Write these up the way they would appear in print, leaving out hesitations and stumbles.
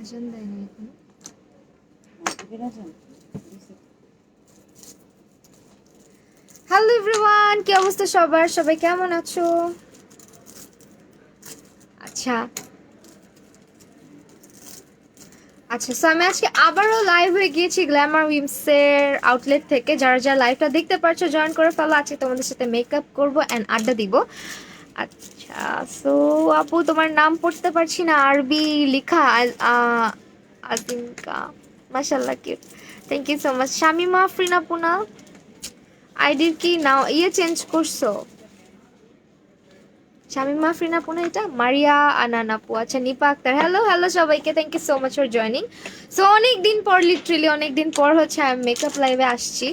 আজান দেয় না এখন। হ্যালো এভরিওয়ান, কি অবস্থা সবার? সবাই কেমন আছো? আচ্ছা আচ্ছা, সো আমি আজকে আবারও লাইভ হয়ে গিয়েছি গ্ল্যামার উইমসের আউটলেট থেকে। যারা যারা লাইভটা দেখতে পারছো জয়েন করে ফেলো। আজকে তোমাদের সাথে মেকআপ করবো অ্যান্ড আড্ডা দিব। আচ্ছা, সো আপু তোমার নাম পড়তে পারছি না, আরবি লিখা আজিমকা, মাশাল্লাহ cute, thank you so much. Shamima Afrin আপু না? আইডির কি নাও চেঞ্জ করছো? শামিমা আফরিন আপু না এটা? মারিয়া আনান আপু, আচ্ছা নিপা আক্তার, হ্যালো হ্যালো সবাইকে, thank you so much for joining. So অনেক দিন পর, লিটারেলি অনেক দিন পর হচ্ছে আমি মেকআপ লাইভে আসছি।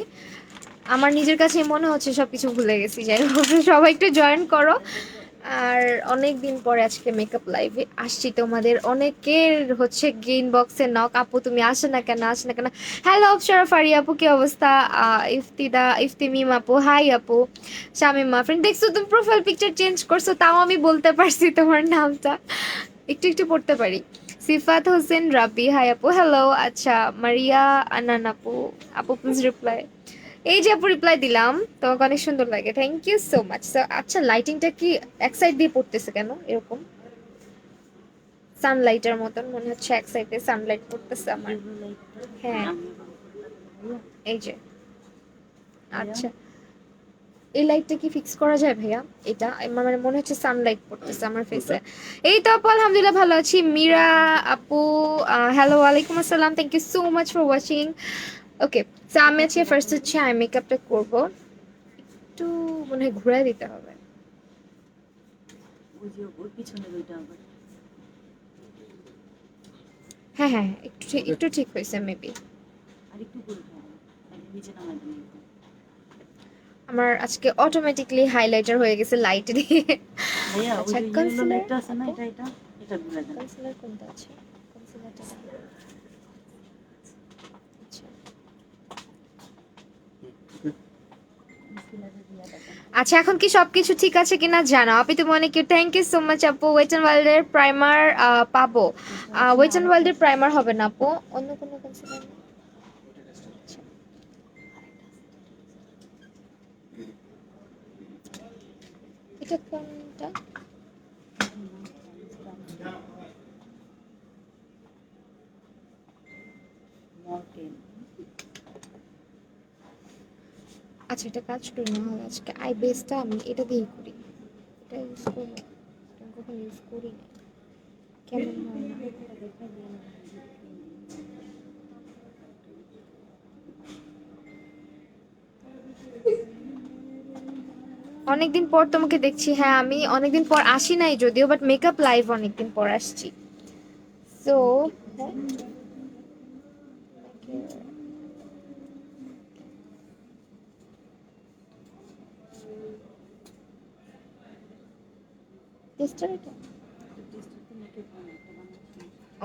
আমার নিজের কাছে মনে হচ্ছে সবকিছু ভুলে গেছি। যাই হোক, সবাই একটু জয়েন করো। আর অনেক দিন পরে আজকে মেকআপ লাইভে আসছি। তোমাদের অনেকের হচ্ছে গ্রিন বক্সে নক, আপু তুমি আসে না কেন, আসে না কেন। হ্যালো অপসরা ফারি আপু, কি অবস্থা? ইফতিমিম আপু, হাই আপু। শামিমা ফ্রেন্ড, দেখছো তুমি প্রোফাইল পিকচার চেঞ্জ করছো, তাও আমি বলতে পারছি তোমার নামটা, একটু একটু পড়তে পারি। সিফাত হোসেন রাবি, হাই আপু, হ্যালো। আচ্ছা, মারিয়া আনান আপু, আপু প্লিজ রিপ্লাই। এই যে আপু রিপ্লাই দিলাম, তোমাকে অনেক সুন্দর লাগে, থ্যাংক ইউ সো মাচ। আচ্ছা, লাইটিংটা কি এক সাইড দিয়ে পড়তেছে কেন এরকম? সানলাইটের মতন মনে হচ্ছে, এক সাইডে সানলাইট পড়তেছে আমার। হ্যাঁ, এই যে। আচ্ছা, এই লাইটটা কি ফিক্স করা যায় ভাইয়া? এটা আমার মানে মনে হচ্ছে সানলাইট পড়তেছে আমার ফেসে। এই তো আপু আলহামদুলিল্লাহ ভালো আছি। মীরা আপু, হ্যালো ওয়ালাইকুম আসসালাম, thank you so much for watching. Okay, so আমি আজকে ফার্স্ট হচ্ছে আই মেকআপটা করবো। একটু মনে হয় ঘুরে দিতে হবে। হ্যাঁ হ্যাঁ, একটু ঠিক হয়েছে মেবি। আমার আজকে অটোমেটিকলি হাইলাইটার হয়ে গেছে লাইট দিয়ে। আচ্ছা, কনসিলার আছে না, এটা ঘুরে দেন। কনসিলার কোনটা আছে? কনসিলারটা আচ্ছা। আচ্ছা, এখন কি সবকিছু ঠিক আছে কিনা জানাও। আপনি তুমি অনেক cute, thank you so much আপু। ওয়েট এন্ড ওয়াইল্ডের প্রাইমার পাবো? ওয়েট এন্ড ওয়াইল্ডের প্রাইমার হবে না আপু, অন্য কোনো কনসিলার। এটা কোনটা? আচ্ছা, এটা কাজ করি না হলে আজকে আই বেসটা আমি এটা দিয়েই করি। এটা ইউজ করবো, এটা কখনো ইউজ করি না, কেমন হয় না। অনেকদিন পর তোমাকে দেখছি। হ্যাঁ, আমি অনেকদিন পর আসি নাই যদিও, বাট মেকআপ লাইভ অনেকদিন পর আসছি। সো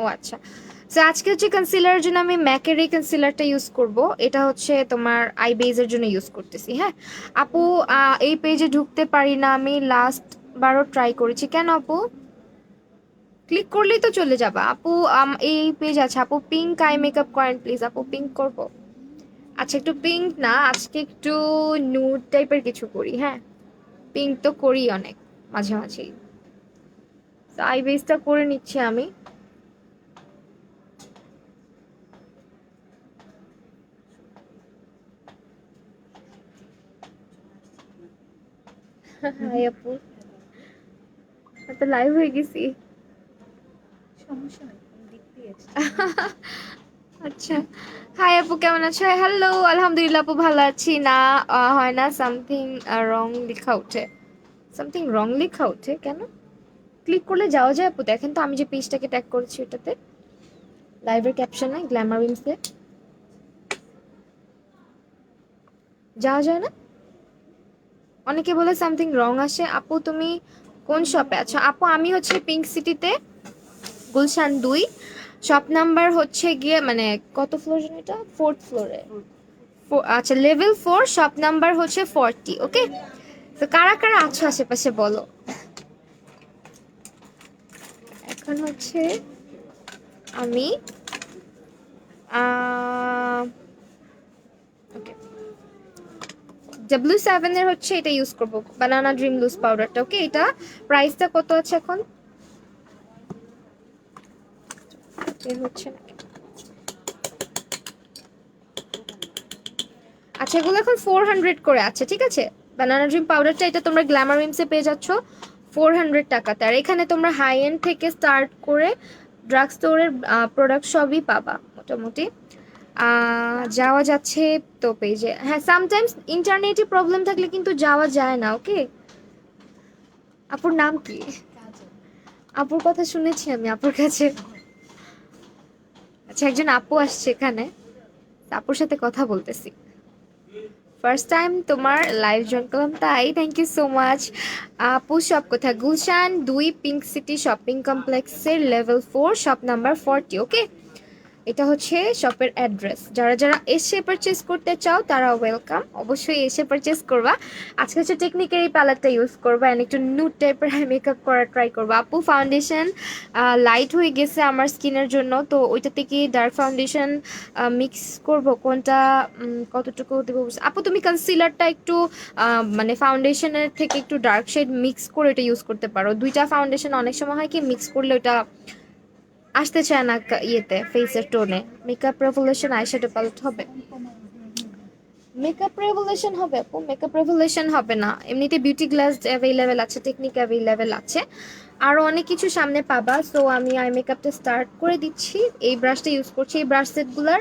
ও আচ্ছা, তো আজকে হচ্ছে কনসিলারের জন্য আমি ম্যাকের এই কনসিলারটা ইউজ করব। এটা হচ্ছে তোমার আই বেজের জন্য ইউজ করতেছি। হ্যাঁ আপু, এই পেজে ঢুকতে পারি না আমি, লাস্ট বারও ট্রাই করেছি। কেন আপু? ক্লিক করলেই তো চলে যাবা আপু। এই পেজ আছে আপু, পিঙ্ক আই মেকআপ করেন প্লিজ আপু, পিঙ্ক করব। আচ্ছা, একটু পিঙ্ক না, আজকে একটু নুড টাইপের কিছু করি। হ্যাঁ, পিঙ্ক তো করি অনেক মাঝে মাঝেই। আই বেসটা করে নিচ্ছি আমি। হাই আপু, তো লাইভ হয়ে গেছি। আচ্ছা, হাই আপু কেমন আছো? হ্যালো, আলহামদুলিল্লাহ আপু ভালো আছি। না হয় না, সামথিং রং লেখা ওঠে। সামথিং রং লেখা ওঠে কেন? ক্লিক করলে যাওয়া যায় আপু? দেখেন তো, আমি যে পেজটাকে ট্যাগ করেছি ওটাতে, লাইভের ক্যাপশনে গ্ল্যামার উইমসে যাওয়া যায় না। অনেকে বলে সামথিং রং আসে। আপু তুমি কোন শপে আছো? আপু আমি হচ্ছে পিঙ্ক সিটিতে, গুলশান 2, শপ নাম্বার হচ্ছে গিয়ে মানে কত ফ্লোর যেন এটা, 4th ফ্লোরে। আচ্ছা, লেভেল 4, শপ নাম্বার হচ্ছে 40। ওকে, তো কারা কারা আছো আশেপাশে বলো। এখন হচ্ছে আমি ওকে W7 এর হচ্ছে এটা ইউজ করব, বানানা ড্রিম লুজ পাউডারটা। ওকে, এটা প্রাইসটা কত আছে এখন? এর হচ্ছে না। আচ্ছা, এগুলো এখন 400 করে আছে, ঠিক আছে। বানানা ড্রিম পাউডারটা এটা তোমরা গ্ল্যামার উইমসে পেয়ে যাচ্ছ 400 টাকাতে। আর এখানে তোমরা হাই এন্ড থেকে স্টার্ট করে ড্রাগ স্টোরের প্রোডাক্ট সবই পাবা মোটামুটি। যাওয়া যাচ্ছে তো পেজে। হ্যাঁ, সামটাইমস ইন্টারনেটে প্রবলেম থাকলে কিন্তু যাওয়া যায় না। ওকে, আপুর নাম কি? আপুর কথা শুনেছি আমি আপুর কাছে। আচ্ছা, একজন আপু আসছে এখানে, আপুর সাথে কথা বলতেছি। ফার্স্ট টাইম তোমার লাইভ জয়েন করলাম তাই, থ্যাংক ইউ সো মাচ। আপু শপ কোথায়? গুলশান 2 পিঙ্ক সিটি শপিং কমপ্লেক্সের লেভেল 4 শপ নাম্বার 40। ওকে, এটা হচ্ছে শপের অ্যাড্রেস। যারা যারা এসে পারচেস করতে চাও তারা ওয়েলকাম, অবশ্যই এসে পারচেস করবা। আজকে হচ্ছে টেকনিকের এই প্যালেটটা ইউজ করবা, এন্ড একটু নুড টাইপের মেকআপ করার ট্রাই করবা। আপু ফাউন্ডেশন লাইট হয়ে গেছে আমার স্কিনের জন্য, তো ওইটাতে কি ডার্ক ফাউন্ডেশন মিক্স করব? কোনটা কতটুকু দেবো? আপু তুমি কনসিলারটা একটু মানে ফাউন্ডেশনের থেকে একটু ডার্ক শেড মিক্স করে এটা ইউজ করতে পারো। দুইটা ফাউন্ডেশন অনেক সময় হয় কি মিক্স করলে ওটা আসতে চায় না ইয়েতে, ফেসের টোনে। মেকআপ রেভলিউশন আইশ্যাডো প্যালেট হবে? মেকআপ রেভলিউশন হবে আপু? মেকআপ রেভলিউশন হবে না, এমনিতে বিউটি গ্লাস অ্যাভেলেবেল আছে, টেকনিক অ্যাভেলেবেল আছে, আরও অনেক কিছু সামনে পাবা। সো আমি আই মেকআপটা স্টার্ট করে দিচ্ছি। এই ব্রাশটা ইউজ করছি। এই ব্রাশ সেটগুলার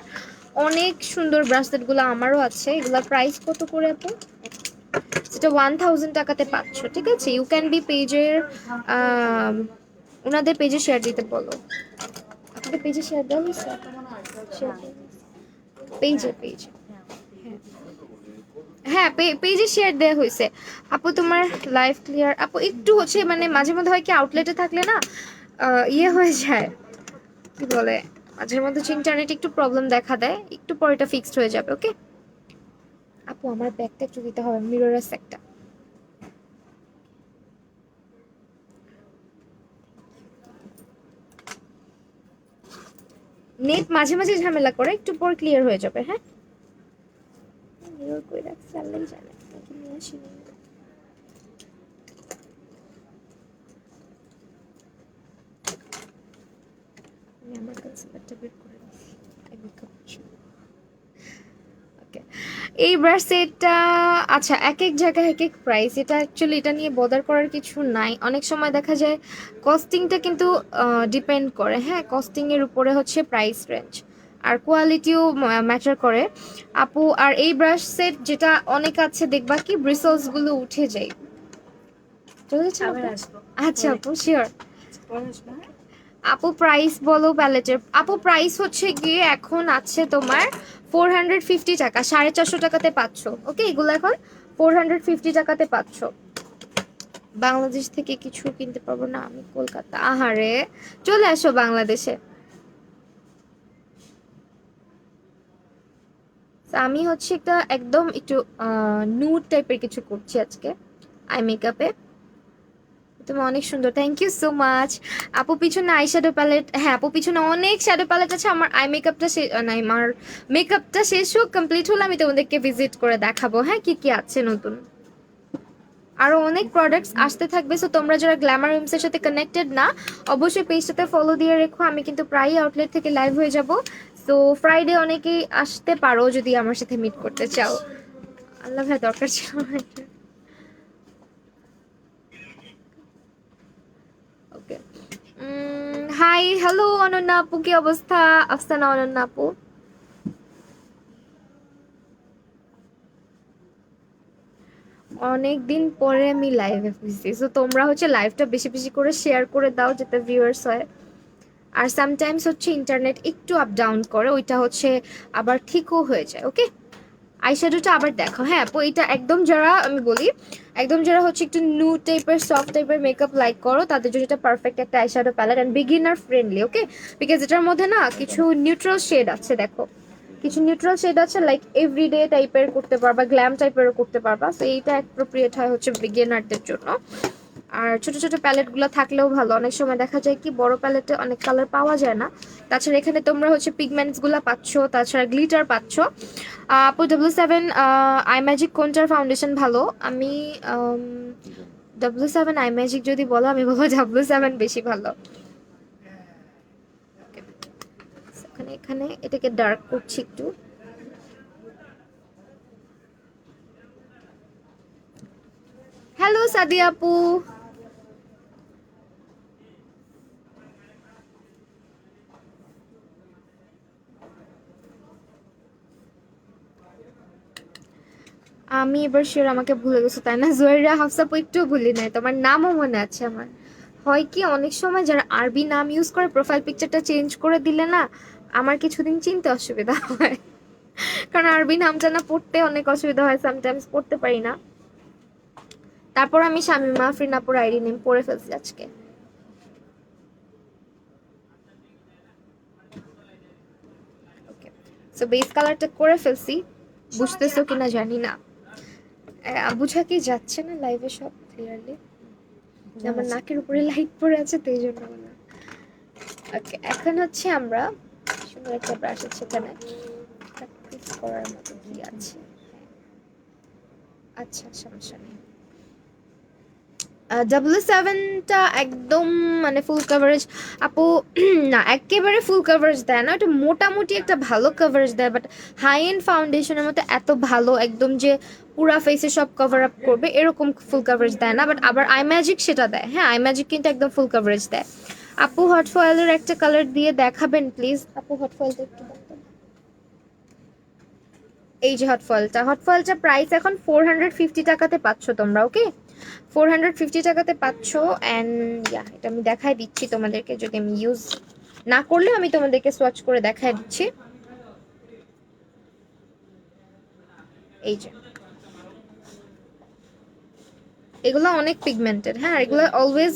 অনেক সুন্দর ব্রাশ সেটগুলো আমারও আছে। এগুলোর প্রাইস কত করে আপু? সেটা 1000 টাকাতে পাচ্ছ, ঠিক আছে। ইউ ক্যান বি পেজের ওনাদের পেজে শেয়ার দিতে বলো। আপনাদের পেজে শেয়ার দেওয়া হয়েছে? পেজে পেজে হ্যাঁ, পেজে শেয়ার দেওয়া হয়েছে। আপু তোমার লাইভ ক্লিয়ার? আপু একটু হচ্ছে মানে মাঝে মধ্যে হয় কি আউটলেটে থাকলে না ইয়ে হয়ে যায়, কি বলে, মাঝের মধ্যে ইন্টারনেট একটু প্রবলেম দেখা দেয়, একটু পরে এটা ফিক্সড হয়ে যাবে। ওকে আপু, আমার ব্যাগটা একটু দিতে হবে, মিররের একটা। নেট মাঝে মাঝে ঝামেলা করে, একটু পর ক্লিয়ার হয়ে যাবে। হ্যাঁ, মিরর কই রাখছি আল্লাহই জানে, নাকি নিয়ে আসিনি। আমি আমার কনসিলারটা বের করে নিচ্ছি। ওকে, এই ব্রাশ সেটটা আচ্ছা এক এক জায়গায় এক এক প্রাইস। এটা অ্যাকচুয়ালি এটা নিয়ে বদার করার কিছু নাই। অনেক সময় দেখা যায় কস্টিংটা কিন্তু ডিপেন্ড করে। হ্যাঁ, কস্টিংয়ের উপরে হচ্ছে প্রাইস রেঞ্জ, আর কোয়ালিটিও ম্যাটার করে আপু। আর এই ব্রাশ সেট যেটা অনেক আছে দেখবা কি ব্রিসলসগুলো উঠে যায়। চলে যাচ্ছে আপু? আচ্ছা আপু, শিওর। আপু প্রাইস বলো প্যালেটের। আপু প্রাইস হচ্ছে গিয়ে এখন আছে তোমার 450 টাকা, 450 টাকাতে পাচ্ছ। ওকে, এগুলো এখন 450 টাকাতে পাচ্ছ। বাংলাদেশ থেকে কিছু কিনতে পারবো না, আমি কলকাতা। আহারে, চলে আসো বাংলাদেশে। আমি হচ্ছে একটা একদম একটু নুড টাইপের কিছু করছি আজকে আই মেকআপে। তুমি অনেক সুন্দর, থ্যাংক ইউ সো মাচ। আপু পিছনে আই শ্যাডো প্যালেট, হ্যাঁ আপু পিছনে অনেক শ্যাডো প্যালেট আছে। আমার আই মেকআপটা না, আমার মেকআপটা শেষ হোক, কমপ্লিট হলে আমি তোমাদেরকে ভিজিট করে দেখাবো হ্যাঁ কি কি আছে নতুন। আরো অনেক প্রোডাক্টস আসতে থাকবে। সো তোমরা যারা গ্ল্যামার উইমসের সাথে কানেক্টেড না, অবশ্যই পেজটাতে ফলো দিয়ে রেখো। আমি কিন্তু প্রায়ই আউটলেট থেকে লাইভ হয়ে যাব। সো ফ্রাইডে অনেকেই আসতে পারো যদি আমার সাথে মিট করতে চাও। আল্লাহ ভাই, দরকার ছিল। ওকে, হাই হ্যালো অনন্যা আপু, কি অবস্থা? আফসানা অনন্যা আপু, অনেক দিন পরে আমি লাইভে বুঝছি। সো তোমরা হচ্ছে লাইভটা বেশি বেশি করে শেয়ার করে দাও যাতে ভিউয়ার্স হয়। আর সামটাইমস হচ্ছে ইন্টারনেট একটু আপ ডাউন করে, ওইটা হচ্ছে আবার ঠিকও হয়ে যায়। ওকে, আইশ্যাডোটা আবার দেখো। হ্যাঁ আপু, এটা একদম যারা আমি বলি একদম যারা হচ্ছে একটু নিউ টাইপের সফট টাইপের মেকআপ লাইক করো তাদের জন্য এটা পারফেক্ট একটা eyeshadow palette, and beginner friendly. Okay, because এটার মধ্যে না কিছু নিউট্রাল শেড আছে, দেখো কিছু নিউট্রাল শেড আছে, লাইক এভরিডে টাইপের করতে পারবা, গ্ল্যাম টাইপেরও করতে পারবা। সো এইটা অ্যাপ্রোপ্রিয়েট হয় হচ্ছে বিগিনারদের জন্য। আর ছোট ছোট প্যালেটগুলো থাকলেও ভালো, অনেক সময় দেখা যায় কি বড় প্যালেটে অনেক কালার পাওয়া যায় না। তাছাড়া এখানে তোমরা হচ্ছে পিগমেন্টসগুলো পাচ্ছ, তাছাড়া গ্লিটার পাচ্ছ। আপু W7 আই ম্যাজিক কোনটার ফাউন্ডেশন ভালো? আমি W7 আই ম্যাজিক যদি বলো আমি বলবো W7 বেশি ভালো। এখানে এখানে এটাকে ডার্ক করছি একটু। হ্যালো সাদিয়া আপু। আমি এবার শিওর আমাকে ভুলে গেছো তাই না? জুয়েরিয়া হাফসাপু একটু ভুলি নাই, তোমার নামও মনে আছে আমার। হয় কি অনেক সময় যারা আরবি নাম ইউজ করে প্রোফাইল পিকচারটা চেঞ্জ করে দিলে না আমার কিছুদিন চিনতে অসুবিধা হয়, কারণ আরবি নামটা না পড়তে অনেক অসুবিধা হয়, সামটাইমস পড়তে পারি না। তারপর আমি শামিমা আফরিনাপুর আইডি নেম পড়ে ফেলছি আজকে। ওকে, সো বেস কালারটা করে ফেলছি, বুঝতেছো কিনা জানি না। বুঝা কি যাচ্ছে না লাইভে সব ক্লিয়ারলি? আমার নাকের উপরে লাইট পড়ে আছে তো এই জন্য বললাম। ওকে, এখন হচ্ছে আমরা সুন্দর একটা ব্রাশ আছে এখানে প্র্যাকটিস করার মতো কি আছে। আচ্ছা সমস্যা নেই। W7টা একদম মানে ফুল কভারেজ আপু না, একেবারে ফুল কভারেজ দেয় না, এটা মোটামুটি একটা ভালো কভারেজ দেয়, বাট হাই এন্ড ফাউন্ডেশনের মতো এত ভালো একদম যে পুরা ফেসে সব কভার আপ করবে এরকম ফুল কভারেজ দেয় না। বাট আবার আই ম্যাজিক সেটা দেয়, হ্যাঁ আই ম্যাজিক কিন্তু একদম ফুল কভারেজ দেয়। আপু হট ফয়েলের একটা কালার দিয়ে দেখাবেন প্লিজ? আপু হট ফয়েলটা একটু দেখাবেন। এই যে হট ফয়েলটা প্রাইস এখন 450 টাকাতে পাচ্ছ তোমরা, ওকে 450 টাকাতে পাচ্ছ। অ্যান্ড ইয়া এটা আমি দেখাই দিচ্ছি তোমাদেরকে, যদি আমি ইউজ না করলেও আমি তোমাদেরকে সোয়াচ করে দেখাই দিচ্ছি। এই যে এগুলো অনেক পিগমেন্টেড, হ্যাঁ এগুলো অলওয়েজ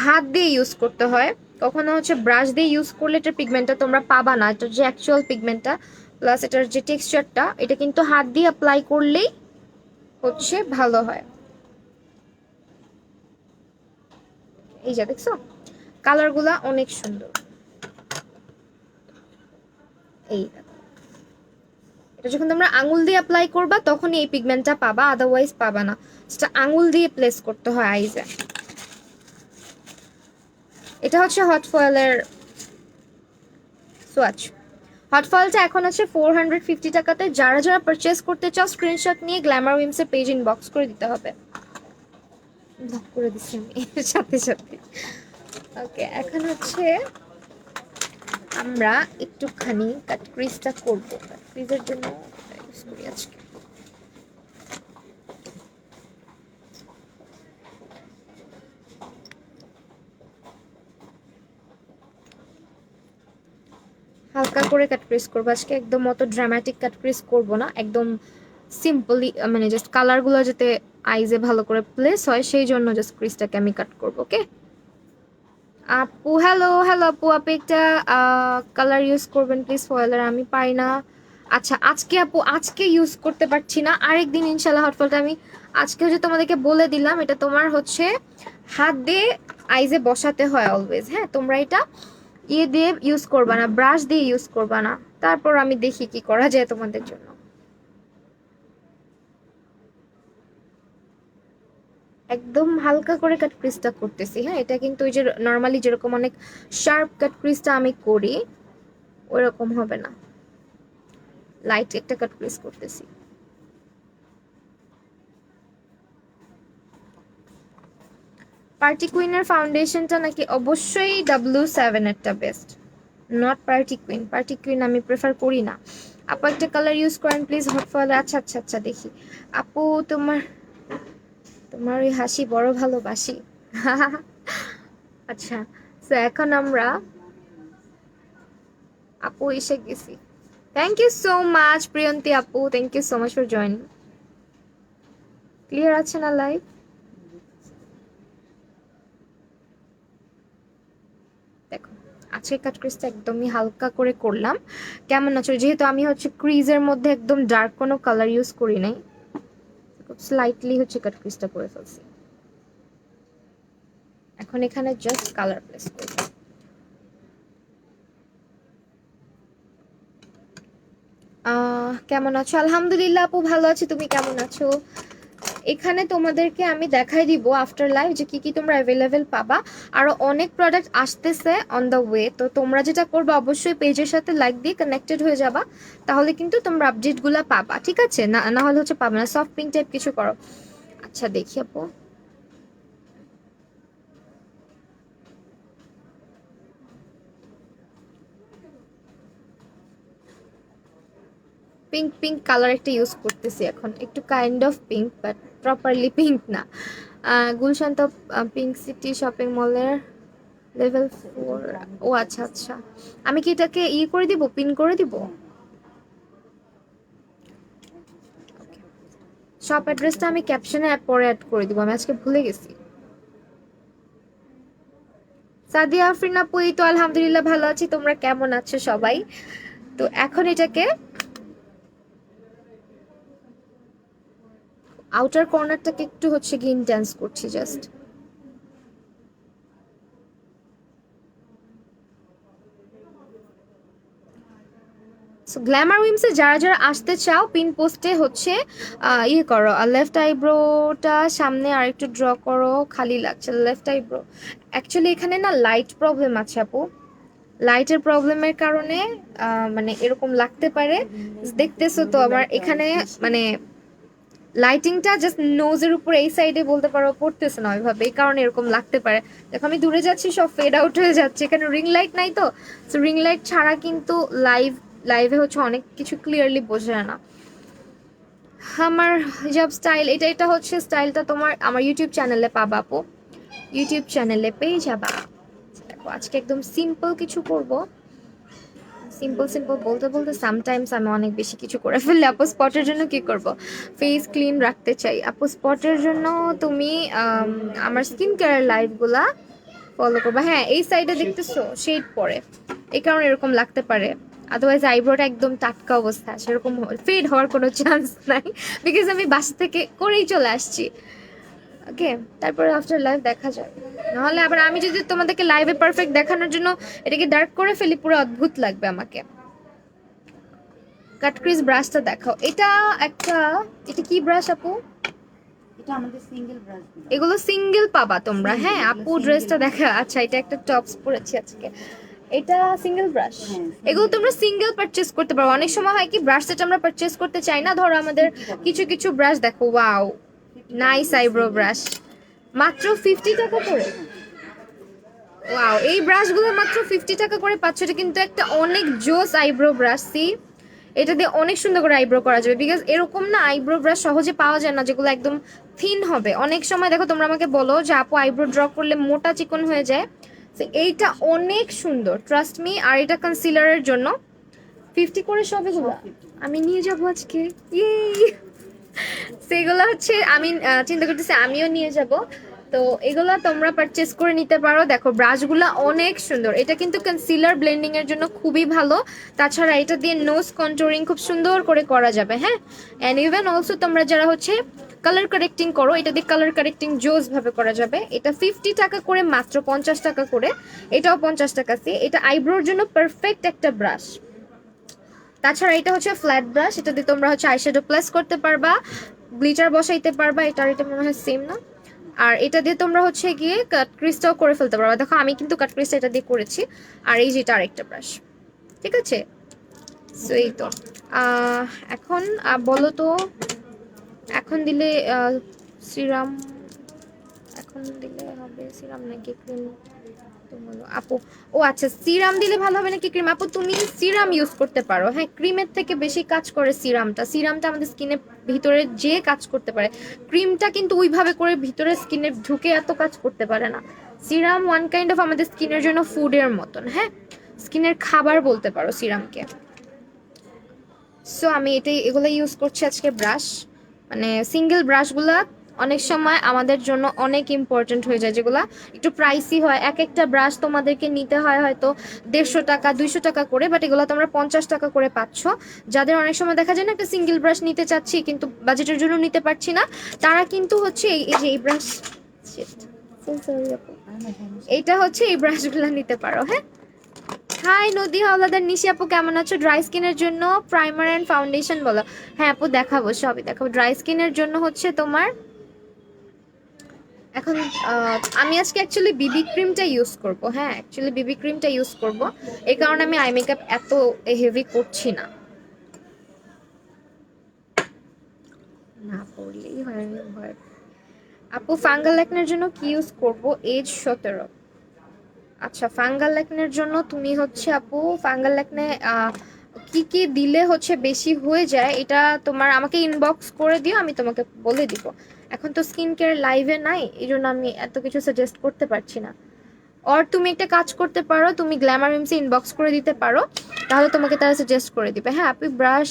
হাত দিয়ে ইউজ করতে হয়, কখনো হচ্ছে ব্রাশ দিয়ে ইউজ করলে এটার পিগমেন্টটা তোমরা পাবা না, এটার যে অ্যাকচুয়াল পিগমেন্টটা প্লাস এটার যে টেক্সচারটা এটা কিন্তু হাত দিয়ে অ্যাপ্লাই করলেই হচ্ছে ভালো হয়। এই যে দেখছো কালারগুলা অনেক সুন্দর। এই এটা যখন তোমরা আঙুল দিয়ে অ্যাপ্লাই করবা তখনই এই পিগমেন্টটা পাবা, আদারওয়াইজ পাবা না। সেটা আঙুল দিয়ে প্লেস করতে হয় আইজে। এটা হচ্ছে হট ফয়েলের সোয়াচ। হট ফয়েলটা এখন আছে 450 টাকাতে। যারা যারা পারচেস করতে চাও স্ক্রিনশট নিয়ে গ্ল্যামার উইমসের পেজ ইনবক্স করে দিতে হবে। লক করে দিচ্ছি আমি এর সাথে সাথে। ওকে, এখন হচ্ছে আমরা একটুখানি কাট ক্রিজটা করবো, কাট ক্রিজের জন্য ইউজ করি আজকে। হালকা করে কাট ক্রিজ করবো আজকে, একদম অত ড্রামাটিক কাট ক্রিজ করবো না, একদম সিম্পলি মানে জাস্ট কালারগুলো যাতে আইজে ভালো করে প্লেস হয় সেই জন্য জাস্ট ক্রিজটাকে আমি কাট করবো। ওকে আপু, হ্যালো হ্যালো আপু, আপু একটা কালার ইউজ করবেন প্লিজ ফয়েলার, আমি পাই না। আচ্ছা আজকে আপু আজকে ইউজ করতে পারছি না, আরেকদিন ইনশাল্লাহ। হটফলটা আমি আজকে হচ্ছে তোমাদেরকে বলে দিলাম, এটা তোমার হচ্ছে হাত দিয়ে আইজে বসাতে হয় অলওয়েজ, হ্যাঁ তোমরা এটা ইয়ে দিয়ে ইউজ করবা না, ব্রাশ দিয়ে ইউজ করবা না। তারপর আমি দেখি কি করা যায় তোমাদের জন্য। একদম হালকা করে কাট ক্রিজটা করতেছি, হ্যাঁ এটা কিন্তু ওই যে নর্মালি যেরকম অনেক শার্প কাট ক্রিজটা আমি করি ওইরকম হবে না, লাইট একটা কাট ক্রিজ করতেছি। পার্টি কুইনের ফাউন্ডেশনটা নাকি অবশ্যই W7 এরটা best, not party queen. Party queen আমি প্রেফার করি না। আপু একটা কালার ইউজ করেন প্লিজ হট ফয়েল। আচ্ছা আচ্ছা আচ্ছা দেখি। আপু তোমার তোমার ওই হাসি বড় ভালোবাসি। আচ্ছা, তো এখন আমরা আপু এসে গেছি। Thank you so much Priyanti আপু, thank you so much for joining. Clear আছে না লাইভ? দেখো আজকে কাট ক্রিজটা একদমই হালকা করে করলাম, কেমন আছে? যেহেতু আমি হচ্ছে ক্রিজের মধ্যে একদম ডার্ক কোনো কালার ইউজ করি নাই, খুব স্লাইটলি হচ্ছে কাট ক্রিজটা করে ফেলছি। এখন এখানে জাস্ট কালার প্লেস করব। কেমন আছো? আলহামদুলিল্লাহ আপু, ভালো আছি। তুমি কেমন আছো? এখানে তোমাদেরকে আমি দেখাই দিব আফটার লাইভ যে কি কি তোমরা অ্যাভেলেবেল পাবা। আরো অনেক প্রোডাক্ট আসতেছে অন দ্য ওয়ে। তো তোমরা যেটা করবে, অবশ্যই পেজের সাথে লাইক দিয়ে কানেক্টেড হয়ে যাবা, তাহলে কিন্তু তোমরা আপডেটগুলো পাবা। ঠিক আছে? না না হলে হচ্ছে পাবে না। সফট পিঙ্ক টাইপ কিছু করো। আচ্ছা দেখি আপু, পিঙ্ক পিঙ্ক কালার একটা ইউজ করতেছি এখন, একটু kind of pink but properly pink না। গুলশান্ত পিঙ্ক সিটি শপিং মলের লেভেল 4। ও আচ্ছা আচ্ছা, আমি কি এটাকে করে দিব, পিন করে দিব? শপ অ্যাড্রেসটা আমি ক্যাপশনে পরে অ্যাড করে দিব, আমি আজকে ভুলে গেছি। সাদিয়া আফরিন আপু, এই তো আলহামদুলিল্লাহ ভালো আছি। তোমরা কেমন আছো সবাই? তো এখন এটাকে আউটার কর্নারটাকে একটু হচ্ছে কি ইন্টেন্স করছি জাস্ট। সো গ্ল্যামার উইমসে যারা যারা আসতে চাও, পিন পোস্টে হচ্ছে করো, লেফট আইব্রোটা সামনে আর একটু ড্র করো, খালি লাগছে লেফট আইব্রো। অ্যাকচুয়ালি এখানে না লাইট প্রবলেম আছে আপু, লাইটের প্রবলেমের কারণে মানে এরকম লাগতে পারে। দেখতেছো তো আমার এখানে মানে লাইটিংটা জাস্ট নোজের উপর এই সাইডে বলতে পারো পড়তেছে না ওইভাবে, এই কারণে এরকম লাগতে পারে। দেখো আমি দূরে যাচ্ছি, সব ফেড আউট হয়ে যাচ্ছে, এখানে রিং লাইট নাই তো। সো রিং লাইট ছাড়া কিন্তু লাইভে হচ্ছে অনেক কিছু ক্লিয়ারলি বোঝা যায় না। আমার হিজাব স্টাইল, এটা হচ্ছে স্টাইলটা তোমার আমার ইউটিউব চ্যানেলে পাবা আপু, ইউটিউব চ্যানেলে পেয়ে যাবা। দেখো আজকে একদম সিম্পল কিছু করব। সিম্পল সিম্পল বলতে বলতে সামটাইমস আমি অনেক বেশি কিছু করে ফেললে। আপু স্পটের জন্য কি করব? ফেস ক্লিন রাখতে চাই আপু, স্পটের জন্য তুমি আমার স্কিন কেয়ার লাইভগুলা ফলো করবা। হ্যাঁ এই সাইডে দেখতেছো শেড পড়ে, এই কারণে এরকম লাগতে পারে। আদারওয়াইজ আইব্রোটা একদম টাটকা অবস্থা, সেরকম ফেড হওয়ার কোনো চান্স নাই, বিকজ আমি বাসা থেকে করেই চলে আসছি। ওকে, তারপরে আফটার লাইভ দেখা যাবে। নাহলে আবার আমি যদি তোমাদেরকে লাইভে পারফেক্ট দেখানোর জন্য এটাকে ডার্ক করে ফেলি, পুরো অদ্ভুত লাগবে আমাকে। কাট ক্রিজ ব্রাশটা দেখাও। এটা একটা, এটা কি ব্রাশ আপু? এটা আমাদের সিঙ্গেল ব্রাশ। এগুলো সিঙ্গেল পাবা তোমরা। হ্যাঁ আপু ড্রেসটা দেখা, আচ্ছা এটা একটা টপস পরেছি আজকে, এটা সিঙ্গেল ব্রাশ। এগুলো তোমরা সিঙ্গেল পারচেজ করতে পারো। অনেক সময় হয় কি ব্রাশ সেট আমরা পারচেজ করতে চাই না, ধরো আমাদের কিছু কিছু ব্রাশ দেখো, ওয়াও নাইস আইব্রো ব্রাশ, মাত্র 50 টাকা করে। ওয়াও, এই ব্রাশগুলো মাত্র 50 টাকা করে পাচ্ছ। এটা কিন্তু একটা অনেক জোস আইব্রো ব্রাশ। সি, এটা দিয়ে অনেক সুন্দর করে আইব্রো করা যাবে, বিকজ এরকম না আইব্রো ব্রাশ সহজে পাওয়া যায় না যেগুলো একদম থিন হবে। অনেক সময় দেখো তোমরা আমাকে বলো যে আপু আইব্রো ড্র করলে মোটা চিকন হয়ে যায়, তো এইটা অনেক সুন্দর, ট্রাস্ট মি। আর এটা কনসিলারের জন্য 50 করে সব। এগুলো আমি নিয়ে যাবো আজকে, সেগুলো হচ্ছে আমি চিন্তা করতেছি আমিও নিয়ে যাব। তো এগুলো তোমরা পারচেস করে নিতে পারো। দেখো ব্রাশগুলো অনেক সুন্দর, এটা কিন্তু কনসিলার ব্লেন্ডিং এর জন্য খুবই ভালো। তাছাড়া এটা দিয়ে নোজ কন্ট্রোলিং খুব সুন্দর করে করা যাবে। হ্যাঁ, অ্যান্ড ইভেন অলসো তোমরা যারা হচ্ছে কালার কারেক্টিং করো, এটা দিয়ে কালার কারেক্টিং জোস ভাবে করা যাবে। এটা 50 টাকা করে, মাত্র 50 টাকা করে। এটাও 50 টাকা। এটা আইব্রোর জন্য পারফেক্ট একটা ব্রাশ। তাছাড়া এটা হচ্ছে ফ্ল্যাট ব্রাশ, এটা দিয়ে তোমরা হচ্ছে আইশ্যাডো প্লাস করতে পারবা, গ্লিটার বসাইতে পারবা। এটা মনে হয় সেম না। আর এটা দিয়ে তোমরা হচ্ছে গিয়ে কাট ক্রিজটাও করে ফেলতে পারবা। দেখো আমি কিন্তু কাট ক্রিজটা এটা দিয়ে করেছি। আর এই যে এটা আরেকটা ব্রাশ, ঠিক আছে? সো এই তো এখন বলো তো, এখন দিলে সিরাম, এখন দিলে হবে সিরাম নাকি ক্রিম? আপু ও আচ্ছা, সিরাম দিলে ভালো হবে নাকি ক্রিম? আপু তুমি সিরাম ইউজ করতে পারো। হ্যাঁ, ক্রিমের থেকে বেশি কাজ করে সিরামটা আমাদের স্কিনের ভিতরে যে কাজ করতে পারে। ক্রিমটা কিন্তু ওইভাবে করে ভিতরে স্কিনে ঢুকে এত কাজ করতে পারে না। সিরাম ওয়ান কাইন্ড অফ আমাদের স্কিনের জন্য ফুডের মতন। হ্যাঁ, স্কিনের খাবার বলতে পারো সিরামকে। সো আমি এগুলো ইউজ করছি আজকে ব্রাশ, মানে সিঙ্গেল ব্রাশগুলা অনেক সময় আমাদের জন্য অনেক ইম্পর্টেন্ট হয়ে যায়, যেগুলো একটু প্রাইসি হয়। এক একটা ব্রাশ তোমাদেরকে নিতে হয় হয়তো 150 টাকা 200 টাকা করে, বাট এগুলো তোমরা 50 টাকা করে পাচ্ছ। যাদের অনেক সময় দেখা যায় না একটা সিঙ্গেল ব্রাশ নিতে চাচ্ছি কিন্তু বাজেটের জন্য নিতে পারছি না, তারা কিন্তু হচ্ছে এই যে এই ব্রাশ সরি আপু। আর না সমস্যা। এইটা হচ্ছে এই ব্রাশগুলো নিতে পারো, হ্যাঁ। হাই নদী হাওলাদার, নিশি আপু কেমন আছো? ড্রাই স্কিনের জন্য প্রাইমার অ্যান্ড ফাউন্ডেশন বলো। হ্যাঁ আপু দেখাবো, সবই দেখাবো। ড্রাই স্কিনের জন্য হচ্ছে তোমার এখন আমি আজকে অ্যাকচুয়ালি বিবি ক্রিমটা ইউজ করব। হ্যাঁ অ্যাকচুয়ালি বিবি ক্রিমটা ইউজ করব, এই কারণে আমি আই মেকআপ এত হেভি করছি না। না পড়লেই হয় ভয়। আপু ফাঙ্গাল একনের জন্য কি ইউজ করব? এজ 17। আচ্ছা ফাঙ্গাল একনের জন্য তুমি হচ্ছে আপু ফাঙ্গাল একনে কি কি দিলে হচ্ছে বেশি হয়ে যায়, এটা তোমার আমাকে ইনবক্স করে দিও, আমি তোমাকে বলে দিব। এখন তো স্কিন কেয়ার লাইভে নাই, এই জন্য আমি এত কিছু সাজেস্ট করতে পারছি না। আর তুমি একটা কাজ করতে পারো, তুমি গ্ল্যামার মিমসে ইনবক্স করে দিতে পারো, তাহলে তোমাকে তারা সাজেস্ট করে দিবে। হ্যাঁ আপনি ব্রাশ,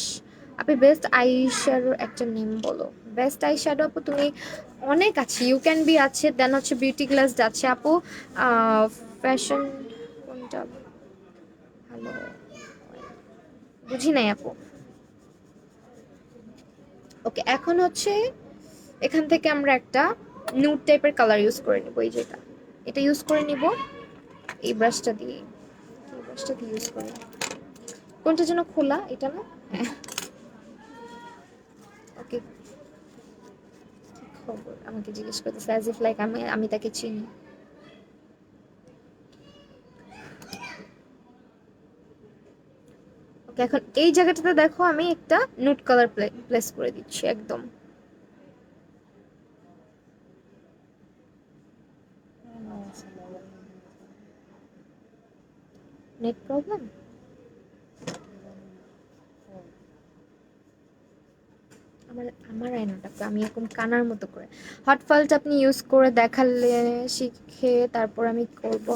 আপনি বেস্ট আই শ্যাডো একটা নেম বলো। বেস্ট আই শ্যাডো আপু তুমি অনেক আছে, ইউ ক্যান বি আছে, দেন হচ্ছে বিউটি গ্লাস আছে আপু। ফ্যাশন কোনটা ভালো বুঝি নাই আপু। ওকে এখন হচ্ছে এখান থেকে আমরা একটা নিউড টাইপের কালার ইউজ করে নিব, এই যেটা এটা ইউজ করে নিব এই ব্রাশটা দিয়ে। এই ব্রাশটা দিয়ে ইউজ করি, কোনটা যেন খোলা, এটা না? হ্যাঁ ওকে। খবর আমাকে জিজ্ঞেস করতেছে অ্যাজ ইফ লাইক আমি আমি তাকে চিনি। ওকে এখন এই জায়গাটাতে দেখো আমি একটা নুট কালার প্লেস করে দিচ্ছি একদম। Net problem? আমার আমার আয়নাটা আমি এরকম কানার মতো করে হট ফলটা আপনি ইউজ করে দেখালে শিখে তারপর আমি করব।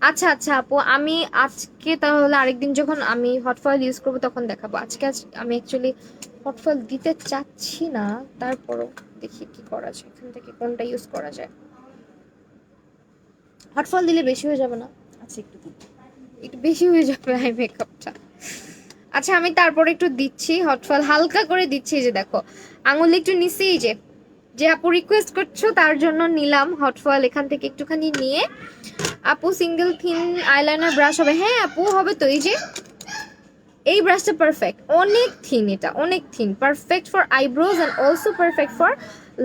আচ্ছা আচ্ছা আপু আমি আজকে তাহলে আরেকদিন যখন আমি হট ফয়েল ইউজ করব তখন দেখাবো। আজকে আমি অ্যাকচুয়ালি হট ফয়েল দিতে চাচ্ছি না, তারপরও দেখি কি করা যায়, এখান থেকে কোনটা ইউজ করা যায়। হট ফয়েল দিলে বেশি হয়ে যাবে না? আচ্ছা একটু দিন। একটু বেশি হয়ে যাবে আই মেকআপটা। আচ্ছা আমি তারপর একটু দিচ্ছি হট ফল, হালকা করে দিচ্ছি, এই যে দেখো আঙুল একটু নিচে, এই যে যে আপু রিকোয়েস্ট করছো তার জন্য নিলাম হট ফল এখান থেকে একটুখানি নিয়ে। আপু সিঙ্গেল থিন আইলাইনার ব্রাশ হবে? হ্যাঁ আপু হবে তো, এই যে এই ব্রাশটা পারফেক্ট, অনেক থিন, এটা অনেক thin, perfect for eyebrows and also perfect for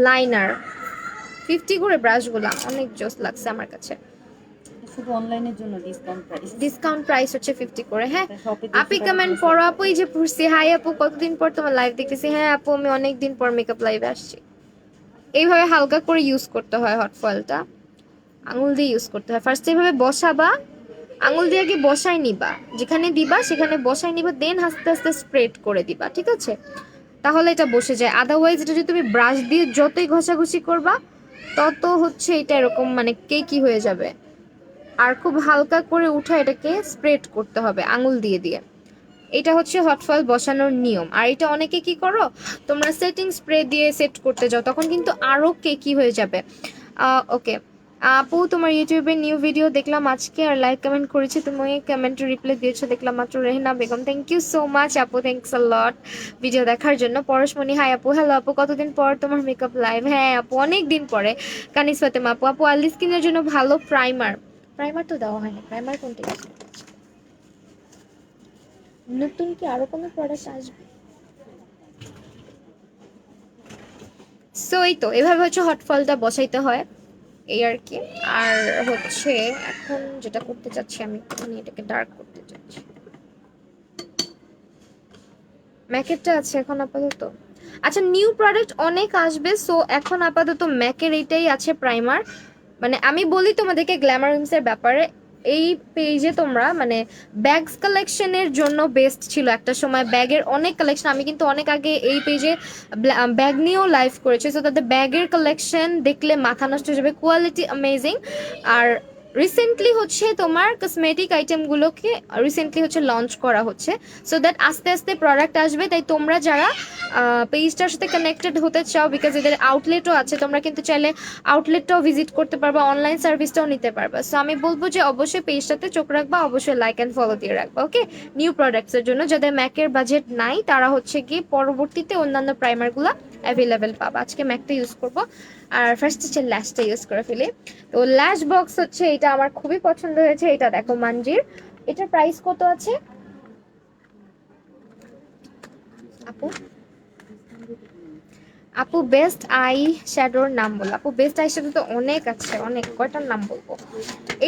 liner. 50 করে ব্রাশগুলা অনেক জোস লাগছে আমার কাছে। শুধু অনলাইনের জন্য ডিসকাউন্ট প্রাইস হচ্ছে 50 করে। হ্যাঁ শপে আপনি কমেন্ট পড়ো আপু, এই যে পড়ছি হাই আপু কতদিন পর তোমার লাইভ দেখতেছি। হ্যাঁ আপু আমি অনেক দিন পর মেকআপ লাইভে আসছি। এইভাবে হালকা করে ইউজ করতে হয় হট ফয়েলটা, আঙুল দিয়ে ইউজ করতে হয়। ফার্স্ট এইভাবে বসাবা, আঙুল দিয়ে আগে বসাই নিবা, যেখানে দিবা সেখানে বসাই নিবা, দেন আস্তে আস্তে স্প্রেড করে দিবা, ঠিক আছে? তাহলে এটা বসে যায়। আদারওয়াইজ এটা যদি তুমি ব্রাশ দিয়ে যতই ঘষাঘষি করবা তত হচ্ছে এটা এরকম মানে কেকি হয়ে যাবে। আর খুব হালকা করে উঠে এটাকে স্প্রেড করতে হবে আঙুল দিয়ে দিয়ে। এটা হচ্ছে হট ফয়েল বসানোর নিয়ম। আর এটা অনেকে কি করো, তোমরা সেটিং স্প্রে দিয়ে সেট করতে যাও, তখন কিন্তু আরো কেকি হয়ে যাবে। ওকে আপু তোমার ইউটিউবে নিউ ভিডিও দেখলাম আজকে, আর লাইক কমেন্ট করেছি, তুমি কমেন্টে রিপ্লাই দিয়েছো দেখলাম মাত্র। Rehana Begum, thank you so much আপু, থ্যাংকস আ লট ভিডিও দেখার জন্য। পরশমণি হাই আপু, হ্যালো আপু কতদিন পর তোমার মেকআপ লাইভ? হ্যাঁ আপু অনেক দিন পরে। কানিস ফাতেমা আপু, আপু আলি স্কিনের জন্য ভালো প্রাইমার, প্রাইমার তো দেওয়া হয় না, প্রাইমার কোনটা ইউজ করতে? নতুন কি আরো কোনো প্রোডাক্ট আসবে? সো এই তো এভাবে হচ্ছে হট ফলটা বসাইতে হয়, এই আর কি। আর হচ্ছে এখন যেটা করতে চাচ্ছি আমি একটুখানি এটাকে ডার্ক করতে চাচ্ছি। ম্যাকেরটা আছে এখন আপাতত। আচ্ছা নিউ প্রোডাক্ট অনেক আসবে, সো এখন আপাতত ম্যাকের এইটাই আছে প্রাইমার। মানে আমি বলি তোমাদেরকে গ্ল্যামার উইমসের ব্যাপারে, এই পেজে তোমরা মানে ব্যাগস কালেকশনের জন্য বেস্ট ছিল একটা সময়, ব্যাগের অনেক কালেকশন। আমি কিন্তু অনেক আগে এই পেজে ব্যাগ নিয়েও লাইভ করেছি, সো তাদের ব্যাগের কালেকশন দেখলে মাথা নষ্ট হয়ে যাবে, কোয়ালিটি অ্যামেজিং। আর রিসেন্টলি হচ্ছে তোমার কসমেটিক আইটেমগুলোকে রিসেন্টলি হচ্ছে লঞ্চ করা হচ্ছে, সো দ্যাট আস্তে আস্তে প্রোডাক্ট আসবে। তাই তোমরা যারা পেজটার সাথে কানেক্টেড হতে চাও, বিকজ এদের আউটলেটও আছে, তোমরা কিন্তু চাইলে আউটলেটটাও ভিজিট করতে পারবা, অনলাইন সার্ভিসটাও নিতে পারবা। সো আমি বলবো যে অবশ্যই পেজটাতে চোখ রাখবা, অবশ্যই লাইক অ্যান্ড ফলো দিয়ে রাখবা। ওকে নিউ প্রোডাক্টসের জন্য যাদের ম্যাকের বাজেট নাই তারা হচ্ছে গিয়ে পরবর্তীতে অন্যান্য প্রাইমারগুলো অ্যাভেলেবেল পাবা। আজকে ম্যাকটা ইউজ করব, আর ফার্স্ট হচ্ছে ল্যাশটা ইউজ করে ফেলি। তো ল্যাশ বক্স হচ্ছে এটা আমার খুবই পছন্দ হয়েছে। এটা দেখো মানজির, এটার প্রাইস কত আছে আপু? আপু বেস্ট আই শ্যাডোর নাম বলো। আপু বেস্ট আই শ্যাডো তো অনেক আছে, অনেক, কয়টার নাম বলবো?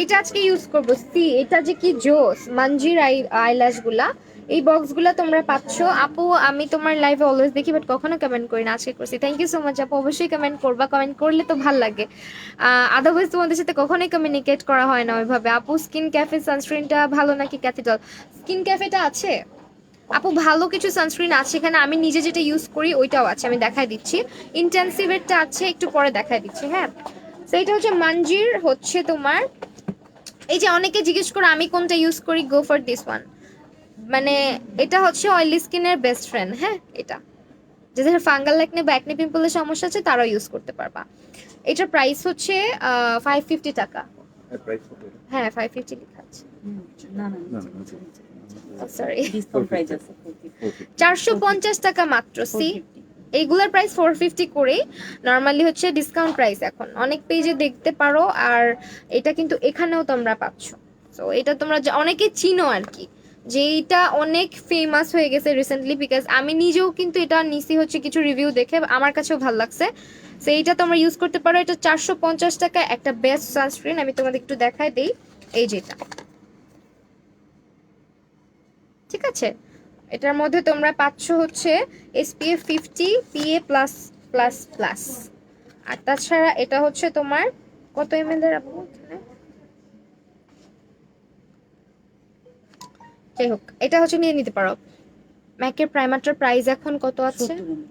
এটা আজকে ইউজ করবো। সি এটা যে কি জোস, মানজির আইল্যাশ গুলা, এই বক্স গুলা তোমরা পাচ্ছ। আপু আমি তোমার লাইভে অলওয়েজ দেখি বাট কখনো কমেন্ট করি না, আজকে করছি। থ্যাংক ইউ সো মাচ আপু, অবশ্যই কমেন্ট করবা, কমেন্ট করলে তো ভাল লাগে। আদারওয়াইজ তোমাদের সাথে কখনোই কমিউনিকেট করা হয় না ওইভাবে। আপু স্কিন ক্যাফে সানস্ক্রিনটা ভালো নাকি ক্যাথিড্রাল? স্কিন ক্যাফেটা আছে আপু, ভালো কিছু সানস্ক্রিন আছে এখানে। আমি নিজে যেটা ইউজ করি ওইটাও আছে, আমি দেখাই দিচ্ছি। ইন্টেন্সিভেরটা আছে, একটু পরে দেখাই দিচ্ছি। হ্যাঁ, তো এটা হচ্ছে মানজির, হচ্ছে তোমার এই যে অনেকে জিজ্ঞেস করে আমি কোনটা ইউজ করি, গো ফর দিস ওয়ান। মানে এটা হচ্ছে অয়েলি স্কিনের বেস্ট ফ্রেন্ড। হ্যাঁ, এটা যাদের ফাঙ্গাল একনে বা একনে পিম্পলের সমস্যা আছে তারাও ইউজ করতে পারবা। এটার প্রাইস হচ্ছে 550 টাকা। হ্যাঁ 550 লেখা আছে, না না সরি, ডিসকাউন্ট প্রাইস আছে 450 টাকা মাত্র। সি এইগুলার প্রাইস 450 করেই নর্মালি হচ্ছে ডিসকাউন্ট প্রাইস এখন অনেক পেজে দেখতে পারো। আর এটা কিন্তু এখানেও তোমরা পাচ্ছ। তো এটা তোমরা অনেকে চিনো আর কি, যে এটা অনেক ফেমাস হয়ে গেছে রিসেন্টলি, বিকজ আমি নিজেও কিন্তু এটা নিছি হচ্ছে কিছু রিভিউ দেখে, আমার কাছেও ভালো লাগছে। তো এইটা তোমরা ইউজ করতে পারো। এটা 450 টাকা একটা বেস্ট সানস্ক্রিন। আমি তোমাদের একটু দেখাই দিই, এই যেটা, ঠিক আছে। এটার মধ্যে তোমরা পাচ্ছ হচ্ছে SPF 50 PA+++, আর তাছাড়া এটা হচ্ছে তোমার কত ml এর আপু এখানে, যাই হোক এটা হচ্ছে নিয়ে নিতে পারো। ম্যাকের প্রাইমারটার প্রাইস এখন কত আছে? 70 ml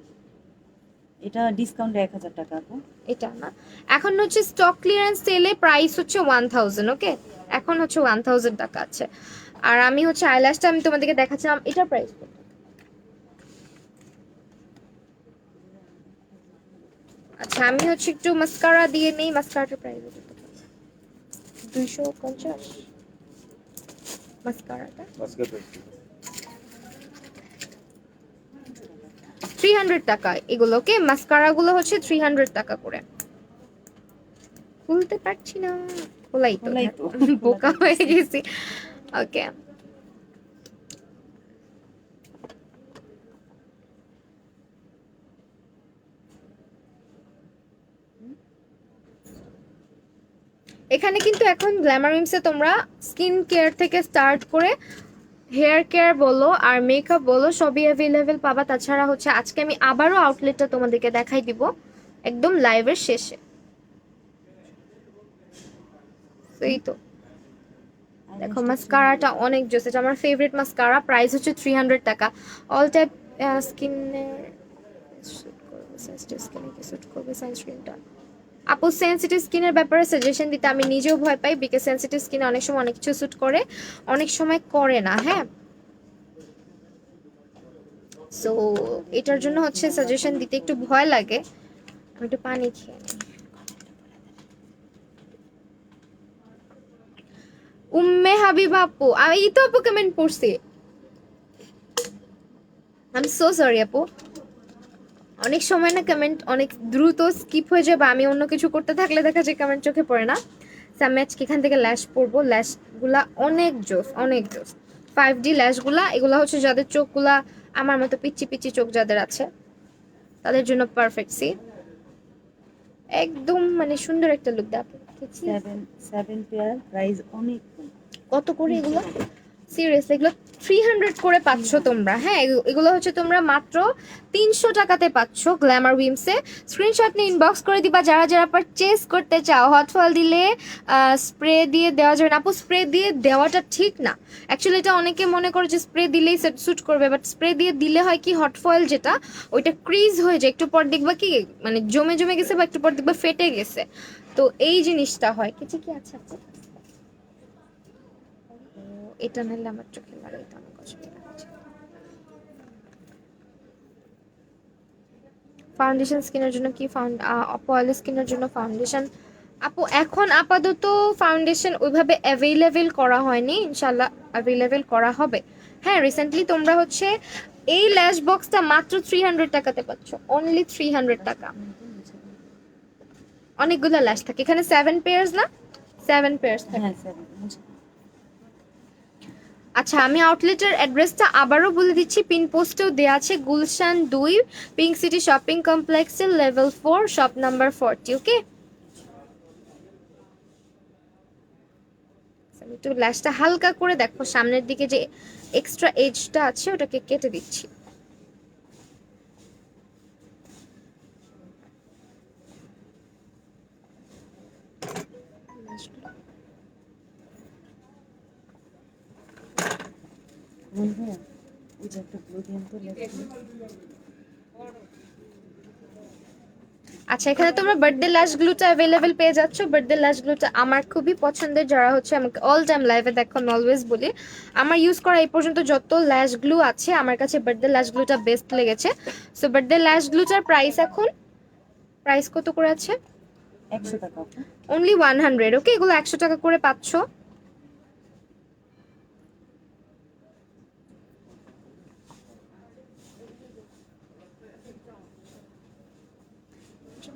এটা ডিসকাউন্টে 1000 টাকা আপু। এটা না, এখন হচ্ছে স্টক ক্লিয়ারেন্স সেলে প্রাইস হচ্ছে 1000। ওকে, এখন হচ্ছে 1000 টাকা আছে। আর আমি হচ্ছে আইল্যাশটা আমি তোমাদেরকে দেখাচ্ছিলাম, এটার প্রাইস কত? আচ্ছা আমি হচ্ছে একটু মাস্কারা দিয়ে নেই। মাস্কারাটার প্রাইস 250 মাস্কারাটা, 300 টাকা এগুলো। ওকে, মাস্কারা গুলো হচ্ছে 300 টাকা করে। খুলতে পারছি না, খোলাই তো, খোলাই তো। বোকা হয়ে গেছি। ওকে, এখানে কিন্তু এখন গ্ল্যামারিমসে তোমরা স্কিন কেয়ার থেকে স্টার্ট করে হেয়ার কেয়ার বলো আর মেকআপ বলো সবই অ্যাভেলেবেল পাবা। তাছাড়া হচ্ছে আজকে আমি আবারও আউটলেটটা তোমাদেরকে দেখাই দিব একদম লাইভের শেষে। এই তো দেখো মাস্কারাটা অনেক জোস, এটা আমার ফেভারিট মাস্কারা। প্রাইস হচ্ছে 300 টাকা। অল টাইপ স্কিনের স্যুট করবে, সেন্সিটিভ স্কিনে কি স্যুট করবে সানস্ক্রিনটা? আপু সেন্সিটিভ স্কিনের ব্যাপারে সাজেশন দিতে আমি নিজেও ভয় পাই, বিকজ সেন্সিটিভ স্কিনে অনেক সময় অনেক কিছু স্যুট করে, অনেক সময় করে না। হ্যাঁ, সো এটার জন্য হচ্ছে সাজেশন দিতে একটু ভয় লাগে। আমি একটু পানি খেয়ে নিই। উম্মে হাবিবা আপু, আমি তো আপু কমেন্ট পড়ছি, আই এম সো সরি আপু। অনেক সময় না কমেন্ট অনেক দ্রুত স্কিপ হয়ে যায়, বা আমি অন্য কিছু করতে থাকলে দেখা যায় কমেন্ট চোখে পড়ে না। আমি আজকে এখান থেকে ল্যাশ পরবো। ল্যাশগুলা অনেক জোস, অনেক জোস। 5D ল্যাশগুলা, এগুলা হচ্ছে যাদের চোখগুলা আমার মতো পিচ্ছি পিচ্ছি চোখ যাদের আছে তাদের জন্য পারফেক্ট। সি একদম মানে সুন্দর একটা লুক দেয়। 7 পেয়ার প্রাইস অনেক কম। কত করে এগুলো? সিরিয়াসলি এগুলো 300 করে পাচ্ছ তোমরা। হ্যাঁ, এগুলো হচ্ছে তোমরা মাত্র 300 টাকাতে পাচ্ছ গ্ল্যামার উইমসে। স্ক্রিনশট নিয়ে ইনবক্স করে দিবা যারা যারা পারচেজ করতে চাও। হট ফল দিলে স্প্রে দিয়ে দেওয়া যাবে না আপু, স্প্রে দিয়ে দেওয়াটা ঠিক না। অ্যাকচুয়ালি এটা অনেকে মনে করে যে স্প্রে দিলেই স্যুট করবে, বাট স্প্রে দিয়ে দিলে হয় কি, হট ফয়েল যেটা ওইটা ক্রিজ হয়ে যায়, একটু পর দেখবা কি মানে জমে জমে গেছে, বা একটু পর দেখবা ফেটে গেছে। তো এই জিনিসটা হয় কিছু কি। আচ্ছা আচ্ছা, এটা নাহলে আমার চোখে লাগাই তো অনেক অসুবিধা হচ্ছে। ফাউন্ডেশন স্কিনের জন্য কি অয়েলি স্কিনের জন্য ফাউন্ডেশন আপু এখন আপাতত ফাউন্ডেশন ওইভাবে অ্যাভেলেবেল করা হয়নি, ইনশাল্লাহ অ্যাভেলেবেল করা হবে। হ্যাঁ, রিসেন্টলি তোমরা হচ্ছে এই ল্যাশ বক্সটা মাত্র 300 টাকাতে পাচ্ছ, অনলি 300 টাকা। অনেকগুলো ল্যাশ থাকে এখানে, 7 পেয়ার্স না, 7 পেয়ার্স থাকে। হ্যাঁ স্যার বুঝে। আচ্ছা আমি আউটলেটের অ্যাড্রেসটা আবারও বলে দিচ্ছি, পিন পোস্টেও দেওয়া আছে, গুলশান 2 পিঙ্ক সিটি শপিং কমপ্লেক্সের লেভেল 4 শপ নাম্বার 40। ওকে, আমি একটু ল্যাশটা হালকা করে দেখো, সামনের দিকে যে এক্সট্রা এজটা আছে ওটাকে কেটে দিচ্ছি। বলবো ওই যে একটা ব্লু দিন তো লেখা। আচ্ছা এখানে তোমরা বার্থডে ল্যাশ গ্লুটা অ্যাভেলেবেল পেয়ে যাচ্ছ। বার্থডে ল্যাশ গ্লুটা আমার খুবই পছন্দের, যারা হচ্ছে আমাকে অল টাইম লাইভে দেখো আমি অলওয়েজ বলি আমার ইউজ করা এই পর্যন্ত যত ল্যাশ গ্লু আছে আমার কাছে বার্থডে ল্যাশ গ্লুটা বেস্ট লেগেছে। সো বার্থডে ল্যাশ গ্লুটার প্রাইস এখন, প্রাইস কত করে আছে? 100 টাকা। অনলি 100। ওকে, এগুলো 100 টাকা করে পাচ্ছ।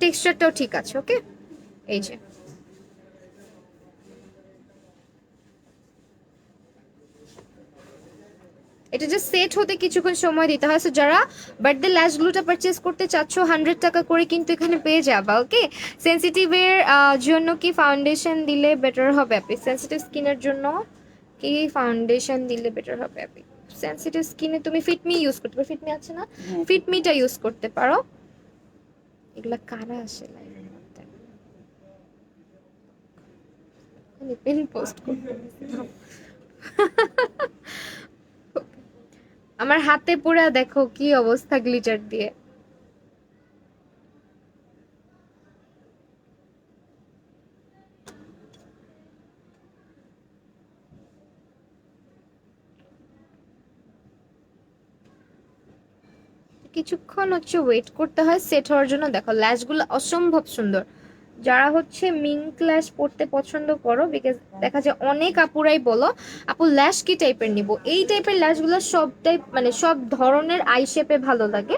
টেক্সচারটাও ঠিক আছে। ওকে, এই যে এটা যে সেট হতে কিছুক্ষণ সময় দিতে হয়। সো যারা বার্থডে ল্যাশ গ্লুটা পারচেজ করতে চাচ্ছ 100 টাকা করে কিন্তু এখানে পেয়ে যাবা। ওকে, সেনসিটিভের জন্য কি ফাউন্ডেশন দিলে বেটার হবে আপনি? সেনসিটিভ স্কিনের জন্য কি ফাউন্ডেশন দিলে বেটার হবে আপনি? সেনসিটিভ স্কিনে তুমি ফিটমি ইউজ করতে পারো, ফিটমি আছে না, হ্যাঁ ফিটমিটা ইউজ করতে পারো। এগুলা কারা আসে লাইভের মধ্যে, আমি পেন পোস্ট করতে আমার হাতে পুরা দেখো কি অবস্থা গ্লিটার দিয়ে। কিছুক্ষণ হচ্ছে ওয়েট করতে হয় সেট হওয়ার জন্য। দেখো ল্যাশগুলো অসম্ভব সুন্দর, যারা হচ্ছে মিঙ্ক ল্যাশ পড়তে পছন্দ করো, বিকজ দেখা যায় অনেক আপুরাই বলো আপু ল্যাশ কি টাইপের নিব, এই টাইপের ল্যাশগুলো সব টাইপ মানে সব ধরনের আই শেপে ভালো লাগে।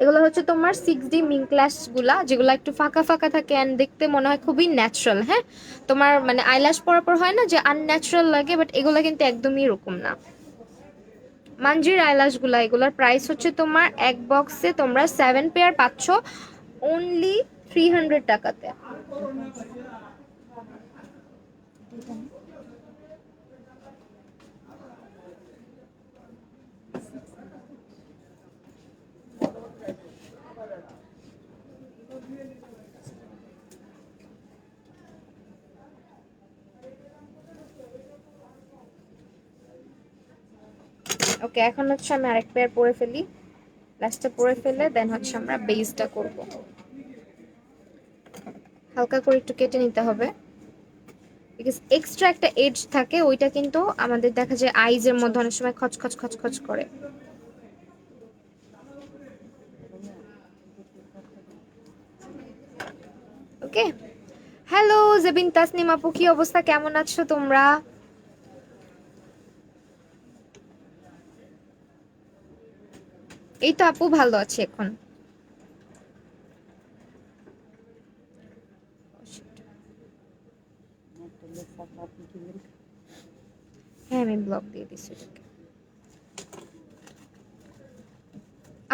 এগুলো হচ্ছে তোমার 6D মিঙ্ক ল্যাশগুলা, যেগুলো একটু ফাঁকা ফাঁকা থাকে অ্যান্ড দেখতে মনে হয় খুবই ন্যাচারাল। হ্যাঁ, তোমার মানে আইল্যাশ পরার পর হয় না যে আনন্যাচারাল লাগে, বাট এগুলো কিন্তু একদমই এরকম না। মানজির আইল্যাশ গুলা, এগুলোর প্রাইস হচ্ছে তোমার এক বক্সে তোমরা 7 পেয়ার পাচ্ছ অনলি 300 টাকাতে। ওকে, এখন হচ্ছে আমি আরেক পেয়ার পরে ফেলি, লাস্টটা পরে ফেলে দেন হচ্ছে আমরা বেসটা করব। হালকা করে একটু কেটে নিতে হবে, বিকজ এক্সট্রা একটা এজ থাকে, ওইটা কিন্তু আমাদের দেখা যায় আইজের মধ্যে অনেক সময় খচখচ খচখচ করে। ওকে, হ্যালো জেবিন তাসনিম আপু, কি অবস্থা, কেমন আছো তোমরা? এই তো আপু ভালো আছে এখন। হ্যাঁ আমি ব্লক দিয়ে দিচ্ছি এটাকে।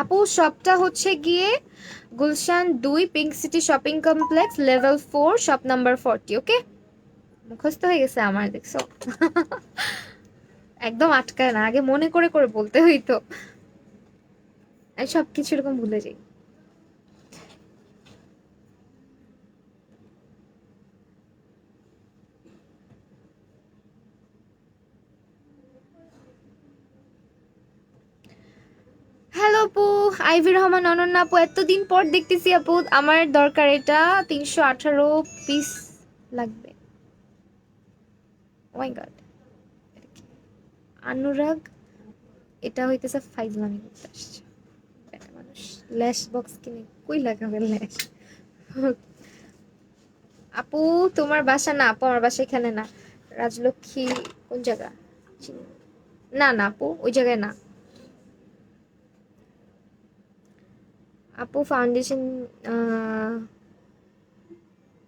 আপু শপটা হচ্ছে গিয়ে Gulshan 2 pink city shopping complex level 4 shop number 40। ওকে, মুখস্থ হয়ে গেছে আমার, দেখছো একদম আটকায় না, আগে মনে করে করে বলতে হইতো, আমি সবকিছু এরকম ভুলে যাই। হ্যালো আপু, আইভি রহমান অনন্যা আপু, এতদিন পর দেখতেছি আপু, আমার দরকার এটা 318 পিস লাগবে। ও মাই গড, অনুরাগ, এটা হইতেছে ফাইজলামি করতে আসছে একটা মানুষ, ল্যাশ বক্স কিনে কই লাগাবে ল্যাশ। আপু তোমার বাসা না আপু, আমার বাসা এখানে না, রাজলক্ষ্মী কোন জায়গা, না না আপু ওই জায়গায় না। আপু ফাউন্ডেশন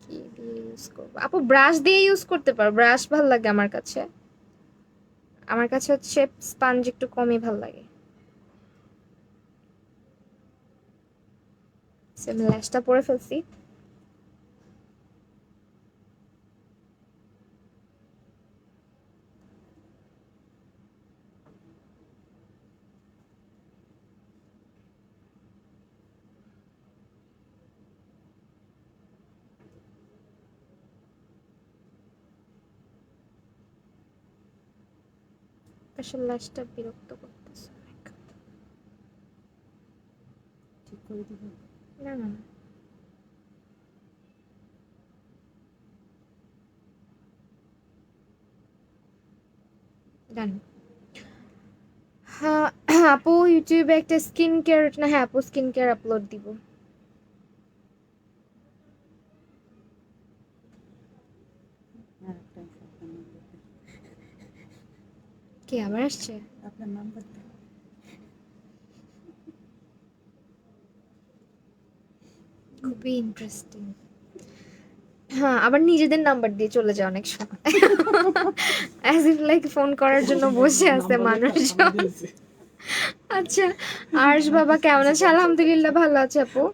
কি দিয়ে ইউজ করবো? আপু ব্রাশ দিয়ে ইউজ করতে পারো, ব্রাশ ভাল লাগে আমার কাছে। আমার কাছে হচ্ছে স্পঞ্জ একটু কমই ভাল লাগে। সেম ল্যাশটা পরে ফেলছি। আসলে ল্যাশটা বিরক্ত করতেছে। ঠিক করে দিব। না না না। ডান। হ্যাঁ, আপু ইউটিউবে একটা স্কিন কেয়ার, না হ্যাঁ আপু স্কিন কেয়ার আপলোড দিব। আর একটা আছে, আপনার নাম্বার দেন। কে আবার আসছে? আপনার নাম্বার দেন। খুবই ইন্টারেস্টিং। হ্যাঁ, আবার নিজেদের নাম্বার দিয়ে চলে যায় অনেক সময়। অ্যাজ ইফ লাইক ফোন করার জন্য বসে আছে মানুষজন। আচ্ছা, আর্শ বাবা কেমন আছে? আলহামদুলিল্লাহ ভালো আছে আপু।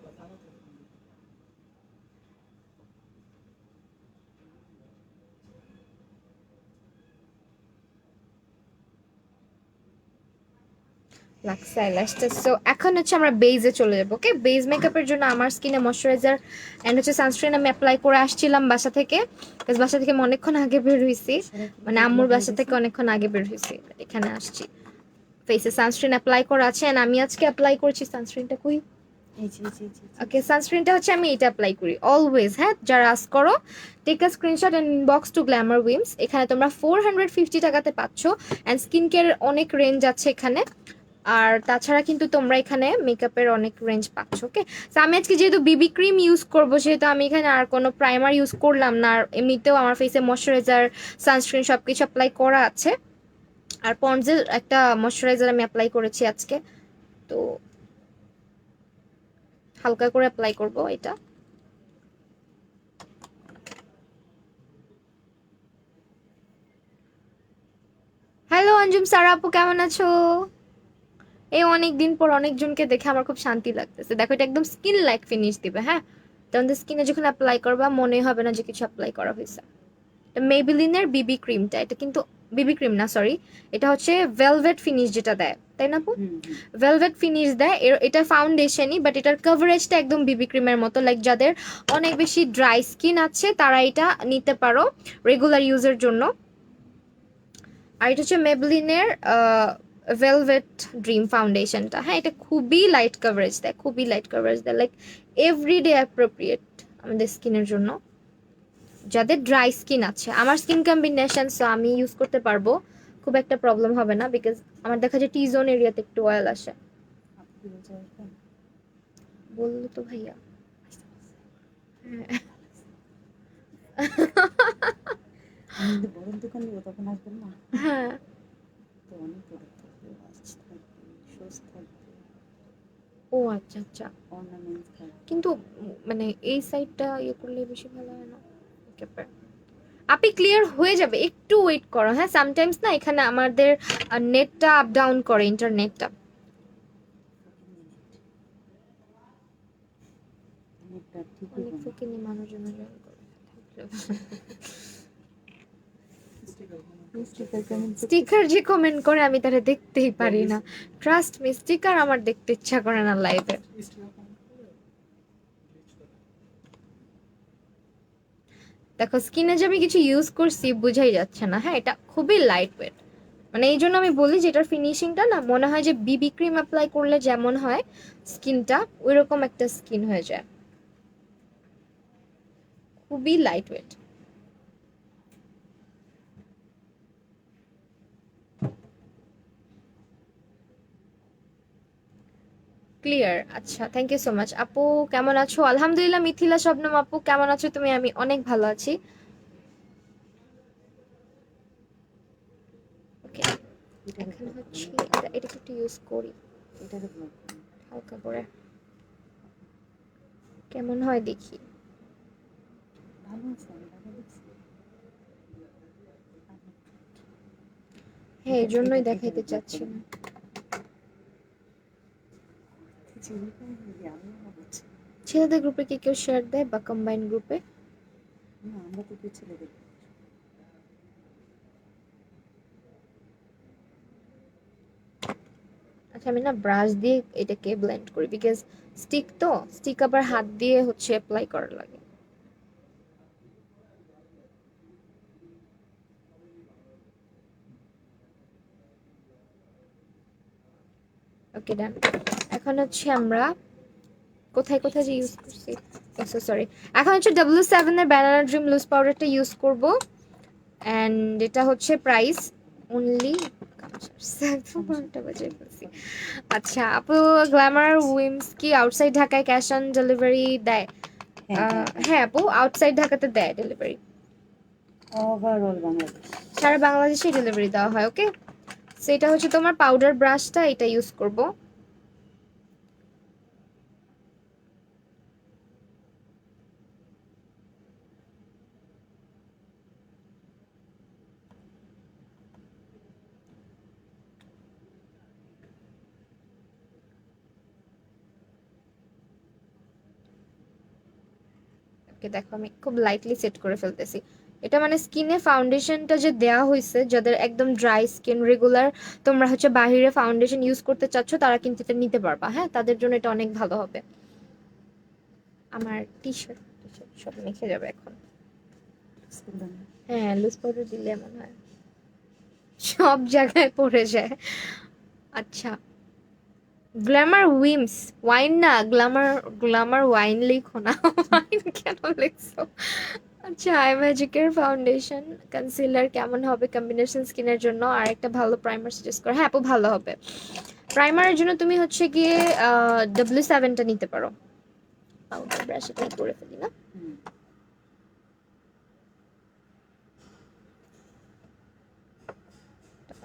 লাগছে আইল্যাশটা। সো এখন হচ্ছে আমরা বেজে চলে যাবো। ওকে, বেজ মেকআপের জন্য আমার স্কিনে ময়শ্চারাইজার এন্ড হচ্ছে সানস্ক্রিন আমি অ্যাপ্লাই করে আসছিলাম বাসা থেকে। বিকজ বাসা থেকে আমি অনেকক্ষণ আগে বের হয়েছি, মানে আম্মুর বাসা থেকে অনেকক্ষণ আগে বের হয়েছি, এখানে আসছি। ফেসে সানস্ক্রিন অ্যাপ্লাই করা আছে and আমি আজকে অ্যাপ্লাই করছি সানস্ক্রিনটা। কই? এই যে এই যে এই যে, এই যে। ওকে, সানস্ক্রিনটা হচ্ছে আমি এটা অ্যাপ্লাই করি অলওয়েজ। হ্যাঁ, যারা আস করো take a screenshot and inbox to Glamour Weems. এখানে তোমরা 450 টাকাতে পাচ্ছ অ্যান্ড স্কিন কেয়ার অনেক রেঞ্জ আছে এখানে। আর তাছাড়া কিন্তু তোমরা এখানে মেকআপের অনেক রেঞ্জ পাচ্ছ। ওকে, তো আমি আজকে যেহেতু বিবি ক্রিম ইউজ করবো সেহেতু আমি এখানে আর কোনো প্রাইমার ইউজ করলাম না। আর এমনিতেও আমার ফেসে ময়শ্চারাইজার সানস্ক্রিন সব কিছু অ্যাপ্লাই করা আছে। আর পন্ডসের একটা ময়শ্চারাইজার আমি অ্যাপ্লাই করেছি আজকে, তো হালকা করে অ্যাপ্লাই করব এটা। হ্যালো অঞ্জুম সারা আপু, কেমন আছো? এই অনেকদিন পর অনেকজনকে দেখে আমার খুব শান্তি লাগতেছে। দেখো এটা একদম স্কিন লাইক ফিনিশ দিবে। হ্যাঁ, তখন স্কিনে যখন অ্যাপ্লাই করবা মনে হবে না যে কিছু অ্যাপ্লাই করা হয়েছে। মেবিলিনের বিবি ক্রিমটা, এটা কিন্তু বিবি ক্রিম না, সরি, এটা হচ্ছে ভেলভেট ফিনিশ যেটা দেয়, তাই না আপু? হুম হুম। ভেলভেট ফিনিশ দেয়। এটা ফাউন্ডেশনই, বাট এটার কভারেজটা একদম বিবি ক্রিমের মতো। লাইক যাদের অনেক বেশি ড্রাই স্কিন আছে তারা এটা নিতে পারো রেগুলার ইউজের জন্য। আর এটা হচ্ছে মেবলিনের ভেলভেট ড্রিম ফাউন্ডেশনটা। হ্যাঁ, এটা খুবই লাইট কভারেজ দেয়, খুবই লাইট কভারেজ দেয়, লাইক এভরিডে অ্যাপ্রোপ্রিয়েট আমাদের স্কিনের জন্য যাদের ড্রাই স্কিন আছে। আমার স্কিন কম্বিনেশন, সো আমি ইউজ করতে পারবো, খুব একটা প্রবলেম হবে না। বিকজ আমার দেখা যায় টি জোন এরিয়াতে একটু অয়েল আসে। আপনি কি বলতে আসবেন? বললো তো ভাইয়া। হ্যাঁ। আমি যদি বড় দোকান দিব তখন আসবেন না? হ্যাঁ, তো অনেক প্রোডাক্ট থাকবে, ওয়াচ থাকবে, শুজ থাকবে, ও আচ্ছা আচ্ছা। অর্নামেন্টস থাকবে। কিন্তু মানে এই সাইডটা ইয়ে করলে বেশি ভালো হয় না? আপনি ক্লিয়ার হয়ে যাবে, একটু ওয়েট করো। হ্যাঁ, সামটাইমস না এখানে আমাদের নেটটা আপ ডাউন করে, ইন্টারনেটটা। অনেকটা ঠিকই অনেক বলেন। ফকিনি মানুষজন জয়েন করে। স্টিকার কেমন? স্টিকার যে কমেন্ট করে আমি তারা দেখতেই পারি না। ট্রাস্ট মি, স্টিকার আমার দেখতে ইচ্ছা করে না লাইভে। দেখো স্কিনে যে আমি কিছু ইউজ করছি বুঝাই যাচ্ছে না। হ্যাঁ, এটা খুবই লাইট ওয়েট, মানে এই জন্য আমি বলি যে এটার ফিনিশিংটা না মনে হয় যে বিবি ক্রিম অ্যাপ্লাই করলে যেমন হয় স্কিনটা, ওইরকম একটা স্কিন হয়ে যায়। খুবই লাইট ওয়েট। ক্লিয়ার, আচ্ছা, থ্যাংক ইউ সো মাচ। আপু কেমন আছো? আলহামদুলিল্লাহ। মিথিলা শবনম আপু কেমন আছো তুমি? আমি অনেক ভালো আছি। ওকে, এটারে এখন ব্লক হচ্ছে করুন। এটা একটু ইউজ করি এটারে ব্লক করুন। হালকা করে। কেমন হয় দেখি। ভালো আছে, আমি ভালো দেখছি। হ্যাঁ, এই জন্যই দেখাইতে চাচ্ছি না। ছেলেদের গ্রুপে কি কেউ শেয়ার দেয় বা কম্বাইন গ্রুপে? না, আমরা তো কেউ ছেলেদের আচ্ছা, আমি না ব্রাশ দিয়ে এটাকে ব্লেন্ড করি, বিকজ স্টিক তো, স্টিক আবার হাত দিয়ে হচ্ছে অ্যাপ্লাই করা লাগে। ওকে, ডান। এখন হচ্ছে আমরা কোথায় কোথায় যে ইউজ করছি, সরি, এখন হচ্ছে W7 এর ব্যানানা ড্রিম লুজ পাউডারটা ইউজ করব। অ্যান্ড এটা হচ্ছে প্রাইস অনলি, আচ্ছা আপু, গ্ল্যামার উইমস কি আউটসাইড ঢাকায় ক্যাশ অন ডেলিভারি দেয়? হ্যাঁ আপু, আউটসাইড ঢাকাতে দেয় ডেলিভারি, ওভারঅল বাংলাদেশ। সারা বাংলাদেশে ডেলিভারি দেওয়া হয়। ওকে, সেটা হচ্ছে তোমার পাউডার ব্রাশটা, এটা ইউজ করব। ওকে, দেখো আমি খুব লাইটলি সেট করে ফেলতেছি। এটা মানে স্কিনে ফাউন্ডেশনটা যে দেয়া হয়েছে, যাদের একদম ড্রাই স্কিন, রেগুলার তোমরা হচ্ছে বাহিরে ফাউন্ডেশন ইউজ করতে চাচ্ছ, তারা কিন্তু এটা নিতে পারবা। হ্যাঁ, তাদের জন্য এটা অনেক ভালো হবে। আমার টি শার্ট সব মেখে যাবে এখন। হ্যাঁ, লুজ পাউডার দিলে এমন হয় সব জায়গায় পড়ে যায়। আচ্ছা, গ্ল্যামার উইমস ওয়াইন না, গ্ল্যামার, গ্ল্যামার ওয়াইন লিখো না, ওয়াইন কেন লিখছো? আচ্ছা, আই ম্যাজিকের ফাউন্ডেশন কনসিলার কেমন হবে কম্বিনেশন স্কিনের জন্য? আর একটা ভালো প্রাইমার সাজেস্ট করো। হ্যাঁ আপু, ভালো হবে। প্রাইমারের জন্য তুমি হচ্ছে গিয়ে W7টা নিতে পারো। পাউডার ব্রাশ এটাই করে ফেলি না।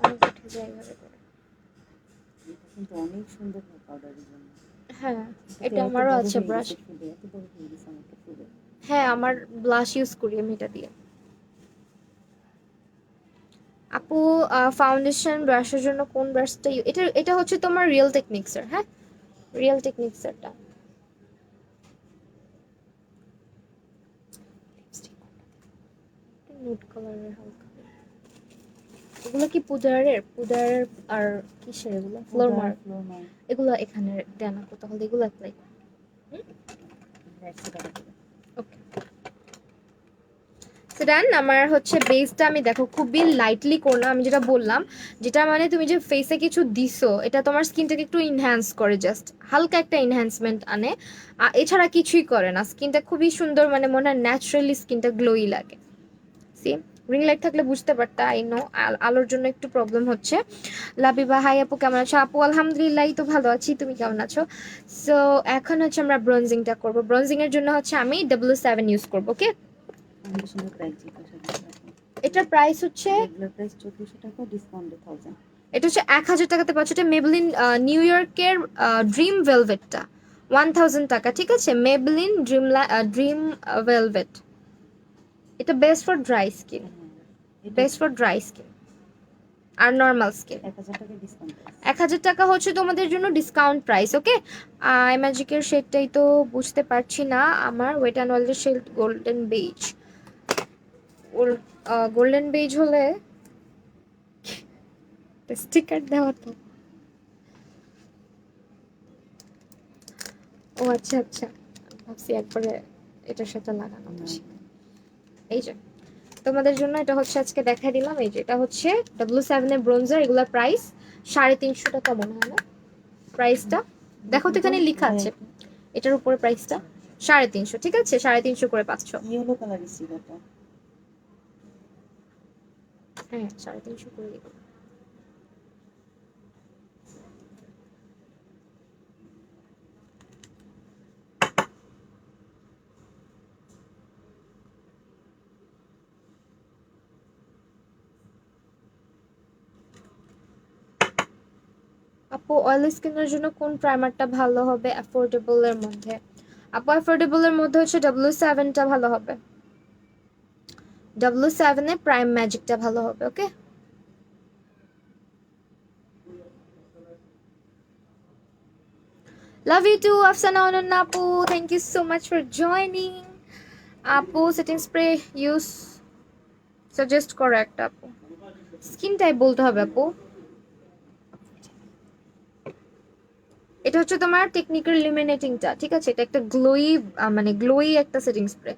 অনেক উঠে যায় এইভাবে করে। কিন্তু অনেক সুন্দর পাউডারের জন্য। হ্যাঁ, এটা আমারও আছে ব্রাশ। এত বড় হয়ে গেছে আমাকে ফুলে। হ্যাঁ, আমার ব্লাশ ইউজ করি আমি এটা দিয়ে। আপু, ফাউন্ডেশন ব্রাশের জন্য কোন ব্রাশটা এটা এটা হচ্ছে তোমার রিয়েল টেকনিক্সের। হ্যাঁ, রিয়েল টেকনিক্সেরটা। নুড কালারের হালকা। এগুলো কি পুদারের, পুদারের আর কিসের এগুলো? Floor mark. এগুলো এখানে দেন আপু, তাহলে এগুলো অ্যাপ্লাই করো। ওকে, সেটান আমার হচ্ছে বেসটা আমি দেখো খুবই লাইটলি করলাম। আমি যেটা বললাম, যেটা মানে তুমি যে ফেসে কিছু দিছো, এটা তোমার স্কিনটাকে একটু ইনহ্যান্স করে, জাস্ট হালকা একটা এনহ্যান্সমেন্ট আনে। এছাড়া কিছুই করে না। স্কিনটা খুবই সুন্দর, মানে মনে হয় ন্যাচারালি স্কিনটা গ্লোই লাগে। সি, রিং লাইট থাকলে বুঝতে পারতা। আই নো আলোর জন্য একটু প্রবলেম হচ্ছে। লাবিবা, হাই আপু, কেমন আছো? আপু আলহামদুলিল্লাহ, তো ভালো আছি, তুমি কেমন আছো? সো এখন হচ্ছে আমরা ব্রোনজিংটা করব। ব্রোনজিং এর জন্য হচ্ছে আমি W7 ইউজ করব। ওকে, এটার প্রাইস হচ্ছে, রেগুলার প্রাইস 1400 টাকা, ডিসকাউন্টে 1000। এটা হচ্ছে 1000 টাকাতে পাচ্ছ। এটা মেবলিন নিউ ইয়র্কের ড্রিম ভেলভেটটা 1000 টাকা। ঠিক আছে, মেবলিন ড্রিম ভেলভেট। এটা best for dry skin, best for dry skin আর নর্মাল স্কিন। 1000 টাকা ডিসকাউন্ট। 1000 টাকা হচ্ছে তোমাদের জন্য ডিসকাউন্ট প্রাইস। ওকে, আই ম্যাজিকের শেডটাই তো বুঝতে পারছি না। আমার ওয়েট অ্যান্ড ওয়াইল্ডের shade golden beige. Golden beige হলে স্টিকার দেওয়া তো। ও আচ্ছা আচ্ছা, ভাবছি একবারে এটার সাথে লাগানো বেশি। এই যে তোমাদের জন্য এটা হচ্ছে আজকে দেখাই দিলাম। এই যে এটা হচ্ছে W7 এর ব্রোঞ্জার। এগুলোর প্রাইস 350 টাকা মনে হয় না প্রাইসটা? দেখো তো এখানে লেখা আছে এটার উপরে প্রাইসটা 350। ঠিক আছে, 350 করে পাচ্ছ। ইয়েলো কালার সিগাটা। হ্যাঁ, 350 করে দিব। আপু, অয়েলি স্কিনের জন্য কোন প্রাইমারটা ভালো হবে অ্যাফোর্ডেবল এর মধ্যে? আপু অ্যাফোর্ডেবল এর মধ্যে হচ্ছে W7টা ভালো হবে, W7 এ প্রাইম ম্যাজিকটা ভালো হবে। Okay, love you too Afsana Ananya আপু, thank you so much for joining. আপু সেটিং স্প্রে ইউজ সাজেস্ট করো একটা আপু, স্কিন টাইপ বলতে হবে আপু। এটা হচ্ছে তোমার টেকনিক্যাল ইলুমিনেটিংটা, ঠিক আছে? এটা একটা গ্লোই, মানে গ্লোই একটা সেটিং স্প্রে।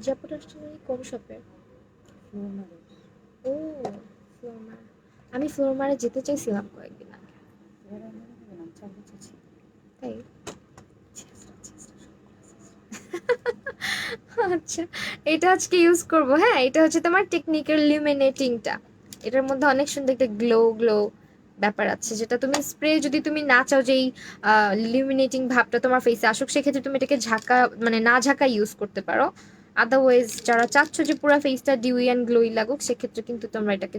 জাপুর কোন শপে? ফ্লোমারের। ও, ফ্লোরমার। আমি ফ্লোরমারে যেতে চাইছিলাম কয়েকদিন আগে। এবার আমি গেলাম 4 বছর ছিল। তাই? ছেঁচড়া, ছেঁচড়া সব classes। আচ্ছা, এটা আজকে ইউজ করব। হ্যাঁ, এটা হচ্ছে তোমার টেকনিক্যাল ইলুমিনেটিংটা। এটার মধ্যে অনেক সুন্দর একটা গ্লো গ্লো ব্যাপার আছে, যেটা তুমি স্প্রে যদি তুমি না চাও যে এই ইলুমিনেটিং ভাবটা তোমার ফেসে আসুক, সেক্ষেত্রে তুমি এটাকে ঝাঁকা মানে না ঝাঁকা ইউজ করতে পারো। আদারওয়াইজ যারা চাচ্ছ যে পুরো ফেসটা ডিউই অ্যান্ড গ্লোই লাগুক, সেক্ষেত্রে কিন্তু তোমরা এটাকে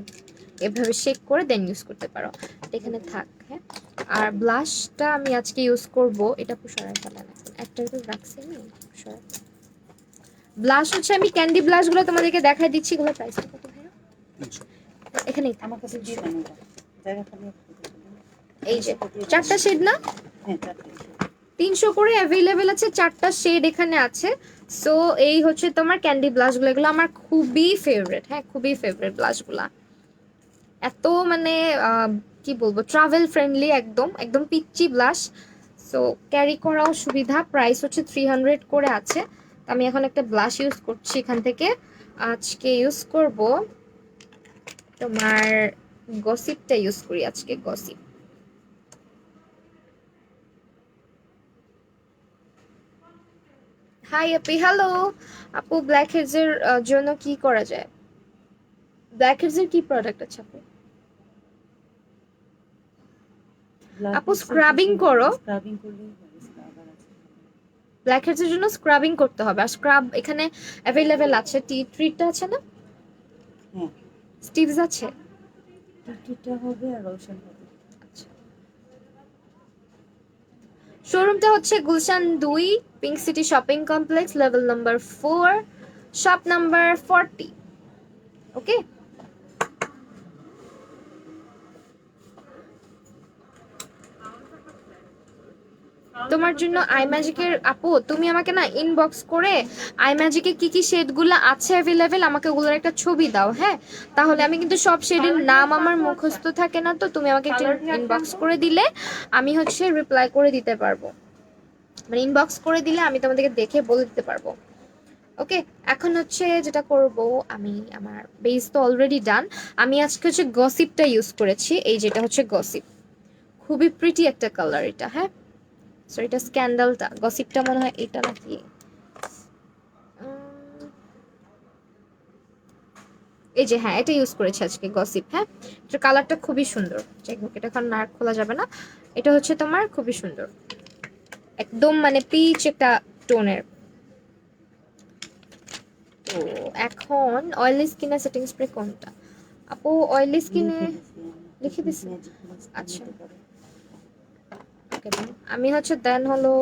এভাবে শেক করে দেন ইউজ করতে পারো। এটা এখানে থাক। হ্যাঁ, আর ব্লাশটা আমি আজকে ইউজ করব। এটা পুষার ফেলা না, একটা তো রাখছি আমি পুষার। ব্লাশ হচ্ছে আমি ক্যান্ডি ব্লাশগুলো তোমাদেরকে দেখাই দিচ্ছি, এগুলো প্রাইস কত ভাইয়া? 300। এখানেই আমার কাছে দিয়ে দেন ওটা। জায়গা খালি আছে। এই যে 4টা শেড না, হ্যাঁ 4টা। 300 করে অ্যাভেলেবেল আছে, 4টা শেড এখানে আছে। সো এই হচ্ছে তোমার ক্যান্ডি ব্লাশগুলো, এগুলো আমার খুবই ফেভারিট। হ্যাঁ, খুবই ফেভারিট ব্লাশগুলা। এত মানে কি বলবো, ট্রাভেল ফ্রেন্ডলি, একদম একদম পিচ্চি ব্লাশ। সো ক্যারি করাও সুবিধা। প্রাইস হচ্ছে 300 করে আছে। তো আমি এখন একটা ব্লাশ ইউজ করছি এখান থেকে। আজকে ইউজ করব তোমার গসিপটা ইউজ করি আজকে, গসিপ। হাই আপি, হ্যালো আপু। ব্ল্যাক হেডস এর জন্য কি করা যায়? ব্ল্যাক হেডস এর কি প্রোডাক্ট আছে আপু? আপু স্ক্রাবিং করো। স্ক্রাবিং করলেই হবে, স্ক্রাবার আছে। ব্ল্যাক হেডস এর জন্য স্ক্রাবিং করতে হবে, আর স্ক্রাব এখানে অ্যাভেলেবেল আছে। টি ট্রিটটা আছে না? হ্যাঁ, স্টিভস আছে? টিটিটা হবে আর রোশন হবে। আচ্ছা, শোরুমটা হচ্ছে Gulshan 2, pink city shopping complex, level number 4, shop number 40। ওকে, তোমার জন্য আই ম্যাজিকের আপু, তুমি আমাকে না ইনবক্স করে আই ম্যাজিকে কি কি শেডগুলো আছে অ্যাভেলেবেল, আমাকে ওগুলোর একটা ছবি দাও। হ্যাঁ, তাহলে আমি কিন্তু সব শেডের নাম আমার মুখস্থ থাকে না, তো তুমি আমাকে একটু ইনবক্স করে দিলে আমি হচ্ছে রিপ্লাই করে দিতে পারবো। মানে ইনবক্স করে দিলে আমি তোমাদেরকে দেখে বলে দিতে পারবো। ওকে, এখন হচ্ছে যেটা করব, আমি আমার বেস তো অলরেডি ডান। আমি আজকে হচ্ছে গসিপটা ইউজ করেছি। এই যেটা হচ্ছে গসিপ, খুবই প্রিটি একটা কালার এটা। হ্যাঁ, সো এটা স্ক্যান্ডালটা, গসিপটা মনে হয় এটা নাকি। এই যে হ্যাঁ, এটা ইউজ করেছি আজকে গসিপ। হ্যাঁ, এটার কালারটা খুবই সুন্দর। যাই হোক, এটা এখন আর খোলা যাবে না। এটা হচ্ছে তোমার খুবই সুন্দর, একদম মানে পিচ একটা টোনের। তো এখন অয়েলি স্কিনে সেটিং স্প্রে কোনটা আপু? অয়েলি স্কিনে লিখে দিছি। আচ্ছা, আমি হচ্ছে দেন হলো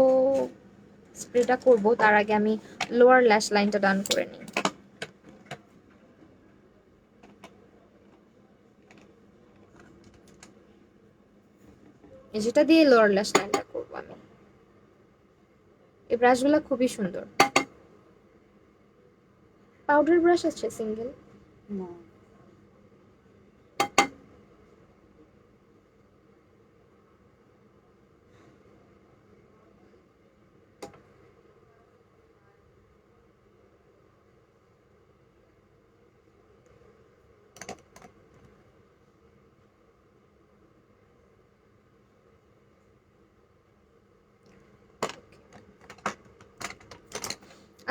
স্প্রেটা করব, তার আগে আমি লোয়ার ল্যাশ লাইনটা ডান করে নিই। যেটা দিয়ে লোয়ার ল্যাশ লাইনটা করবো আমি। এই ব্রাশগুলো খুবই সুন্দর। পাউডার ব্রাশ আছে সিঙ্গেল? না,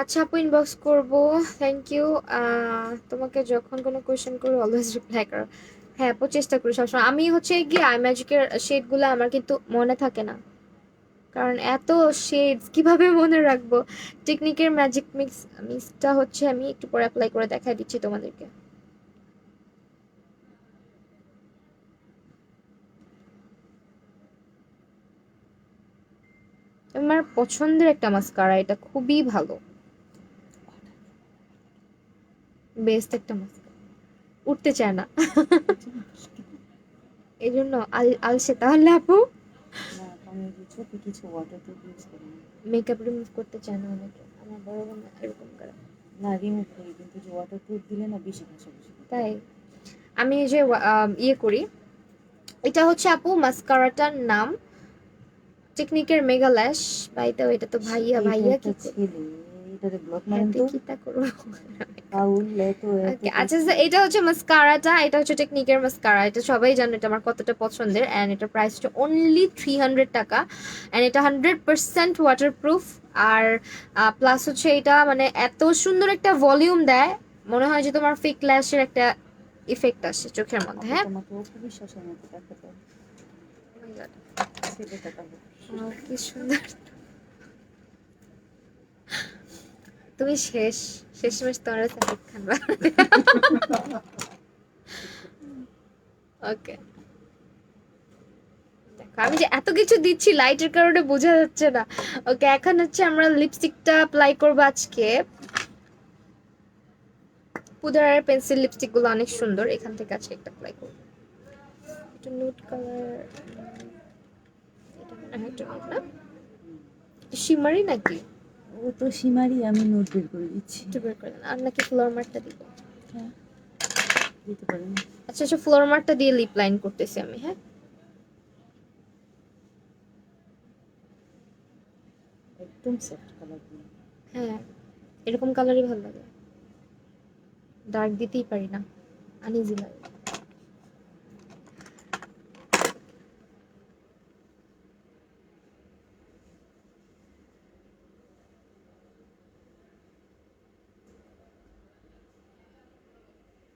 আচ্ছা আপু, ইনবক্স করব। Thank you. তোমাকে যখন কোনো কোয়েশ্চেন করি অলওয়েজ রিপ্লাই করো। হ্যাঁ আপু, চেষ্টা করি সবসময়। আমি হচ্ছে গিয়ে আই ম্যাজিকের শেডগুলো আমার কিন্তু মনে থাকে না। কারণ এত শেডস কিভাবে মনে রাখবো। টেকনিকের ম্যাজিক মিক্সটা হচ্ছে আমি একটু পরে অ্যাপ্লাই করে দেখাই দিচ্ছি তোমাদেরকে। আমার পছন্দের একটা মাস্কারা, এটা খুবই ভালো, বেস্ট একটা মাস্কারা, উঠতে চায় না এই জন্য আলসে তাহলে আপু না আমি ছোট কিছু ওয়াটারপ্রুফ ইউজ করি না। মেকআপ রিমুভ করতে চায় না অনেকে, আমার বড় বোন এরকম করে। না রিমুভ করি, কিন্তু যে ওয়াটারপ্রুফ দিলে না বেশি ঘাসাঘাসি করতে তাই হয়। আমি এই যে ইয়ে করি, এটা হচ্ছে আপু মাস্কারাটার নাম টেকনিকের মেগা ল্যাশ। বাই দ্য ওয়ে, এটা তো ভাইয়া এইটা ভাইয়া একটা কি ছেলে, এটাতে ব্লক হ্যাঁ মারেন তুই তো। কি তা করবো পাউল এত এত Okay, আচ্ছা আচ্ছা, এটা হচ্ছে মাস্কারাটা, এটা হচ্ছে টেকনিকের মাস্কারা, এটা সবাই জানে এটা আমার কতটা পছন্দের। অ্যান্ড এটার প্রাইস হচ্ছে অনলি 300 টাকা। অ্যান্ড এটা 100% ওয়াটারপ্রুফ। আর প্লাস হচ্ছে এটা মানে এত সুন্দর একটা ভলিউম দেয়, মনে হয় যে তোমার ফেক ল্যাশের একটা ইফেক্ট আসে চোখের মধ্যে। আপু হ্যাঁ তোমাকে অপু বিশ্বাসের মতো দেখাতে হবে। Oh my God, ছেলেটা কালো। কি সুন্দর। তুমি শেষমেশ তোমার সাকিব খান ওকে। দেখো আমি যে এত কিছু দিচ্ছি লাইটের কারণে বোঝা যাচ্ছে না। ওকে, এখন হচ্ছে আমরা লিপস্টিকটা অ্যাপ্লাই করবো আজকে। পুদারের পেন্সিল লিপস্টিক গুলো অনেক সুন্দর, এখান থেকে আজকে একটা অ্যাপ্লাই করবো। একটু নুড কালার, এটা মনে হয় একটু নুড না, শিমারি নাকি? ও তো সীমারি, আমি নোট বের করে দিচ্ছি। একটু বের করে দেন। আর নাকি ফ্লোর মার্কটা দিব? হ্যাঁ দিতে পারেন। আচ্ছা আচ্ছা, ফ্লোর মার্কটা দিয়ে লিপ লাইন করতেছি আমি। হ্যাঁ একদম সফট কালার দিন। হ্যাঁ, এরকম কালারই ভালো লাগে, ডার্ক দিতেই পারি না, আনইজি লাগে।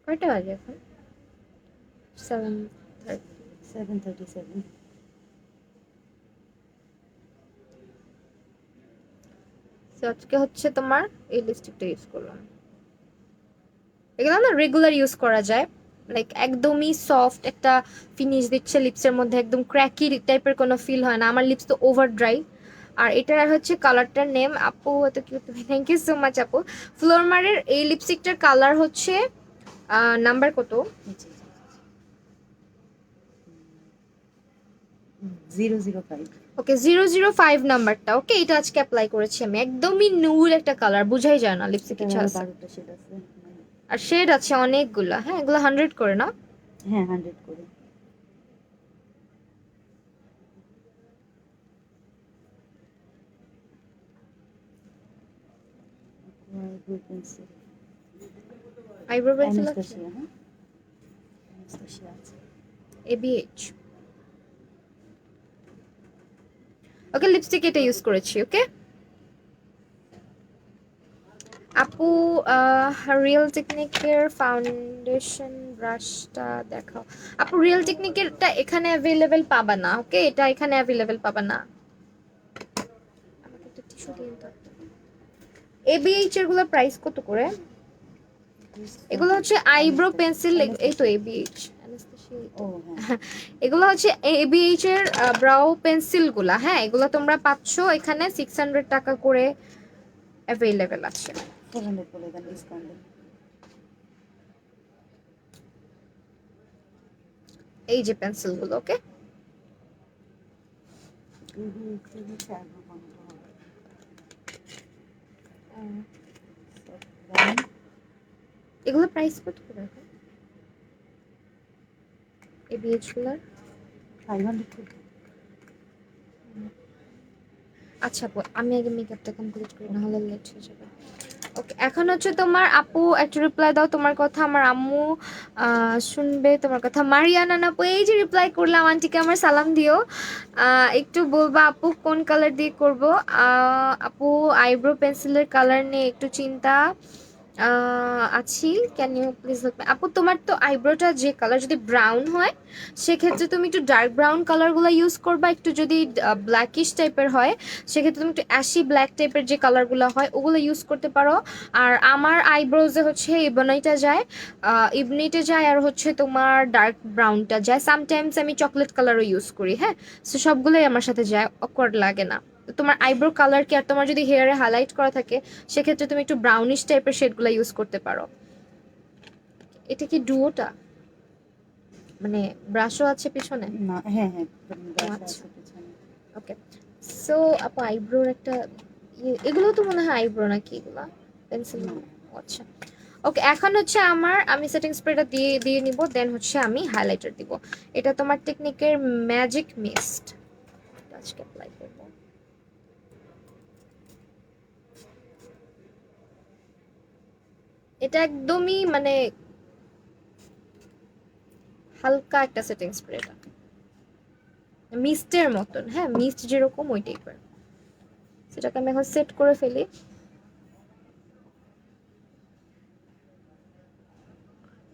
কয়টা বাজে এখন? 7:30। 7:37। তো আজকে হচ্ছে তোমার এই লিপস্টিকটা ইউজ করলাম। এগুলো না রেগুলার ইউজ করা যায়, লাইক একদমই সফট একটা ফিনিশ দিচ্ছে লিপসের মধ্যে, একদম ক্র্যাকি টাইপের কোনো ফিল হয় না। আমার লিপস তো ওভার ড্রাই। আর এটার হচ্ছে কালারটার নেম আপু, এত cute, thank you so much আপু। ফ্লোরমারের এই লিপস্টিকটার কালার হচ্ছে নাম্বার কত? জি, 005। ওকে, 005 নাম্বারটা। ওকে, এটা আজকে অ্যাপ্লাই করেছি আমি, একদমই নুড একটা কালার, বুঝাই যায় না লিপস্টিক এটা কিছু আরো আছে। 12টা শেড আছে। আর শেড আছে অনেকগুলা। হ্যাঁ, এগুলো 100 করে না? হ্যাঁ 100 করে। ব্লু পেন্সিল আইব্রো পেন্সিল আছে, অ্যানাস্তাসিয়া। হ্যাঁ অ্যানাস্তাসিয়া আছে। এবিএইচ। ওকে, লিপস্টিক এটা ইউজ করেছি। ওকে আপু, রিয়েল টেকনিকের ফাউন্ডেশন ব্রাশটা দেখাও। আপু রিয়েল টেকনিকেরটা এখানে অ্যাভেলেবেল পাবা না। ওকে, এটা এখানে অ্যাভেলেবেল পাবা না। আমাকে একটা টিস্যু দিন তো। এবিএইচ এর গুলো প্রাইস কত করে? এগুলো হচ্ছে আইব্রো পেন্সিল, এই তো এবিএইচ। ও হ্যাঁ এগুলো হচ্ছে এবিএইচ এর ব্রাউ পেন্সিল গুলা। হ্যাঁ, এগুলো তোমরা পাচ্ছ এখানে 600 টাকা করে অ্যাভেলেবেল আছে। 400 করে দেন ডিসকাউন্টে। এই যে পেন্সিল গুলো। ওকে, এগুলো প্রাইস কত করে এখন এবিএইচ গুলার? 500 করে। আচ্ছা আপু, আমি আগে মেকআপটা কমপ্লিট করি, না হলে লেট হয়ে যাবে। ওকে, এখন হচ্ছে তোমার আপু একটা রিপ্লাই দাও, তোমার কথা আমার আম্মু শুনবে তোমার কথা। মারিয়ানা আপু, এই যে রিপ্লাই করলাম, আন্টিকে আমার সালাম দিও। একটু বলবা আপু কোন কালার দিয়ে করব। আপু আইব্রো পেন্সিলের কালার নিয়ে একটু চিন্তা, আছি। Can you please help me? আপু তোমার তো আইব্রোটা যে কালার, যদি ব্রাউন হয় সেক্ষেত্রে তুমি একটু ডার্ক ব্রাউন কালারগুলো ইউজ করবা, একটু যদি ব্ল্যাকিশ টাইপের হয় সেক্ষেত্রে তুমি একটু অ্যাশি ব্ল্যাক টাইপের যে কালারগুলো হয় ওগুলো ইউজ করতে পারো। আর আমার আইব্রোজে হচ্ছে ইবনাইটা যায়, ইবনিটা যায়, আর হচ্ছে তোমার ডার্ক ব্রাউনটা যায়, সামটাইমস আমি চকলেট কালারও ইউজ করি। হ্যাঁ, সো সবগুলোই আমার সাথে যায়, অকওয়ার্ড লাগে না। তো তোমার আইব্রো কালার কি, আর তোমার যদি হেয়ারে হাইলাইট করা থাকে সেক্ষেত্রে তুমি একটু ব্রাউনিশ টাইপের শেডগুলো ইউজ করতে পারো। এটা কি ডুওটা, মানে ব্রাশও আছে পিছনে? না, হ্যাঁ হ্যাঁ, ও ব্রাশ আচ্ছা, আছে পেছনে। ওকে। সো আপু আইব্রোর একটা এগুলো তো মনে হয় আইব্রো নাকি, এগুলা পেন্সিল? না, আচ্ছা, ওকে। এখন হচ্ছে আমি সেটিং স্প্রেটা দিয়ে দিয়ে নিব, দেন হচ্ছে আমি হাইলাইটার দিব। এটা তোমার টেকনিকের ম্যাজিক মিস্ট, আজকে অ্যাপ্লাই করব। এটা একদমই মানে হালকা একটা সেটিং স্প্রে, এটা মিস্টের মতন। হ্যাঁ, মিস্ট যেরকম ওই টাইপের। সেটাকে আমি এখন সেট করে ফেলি।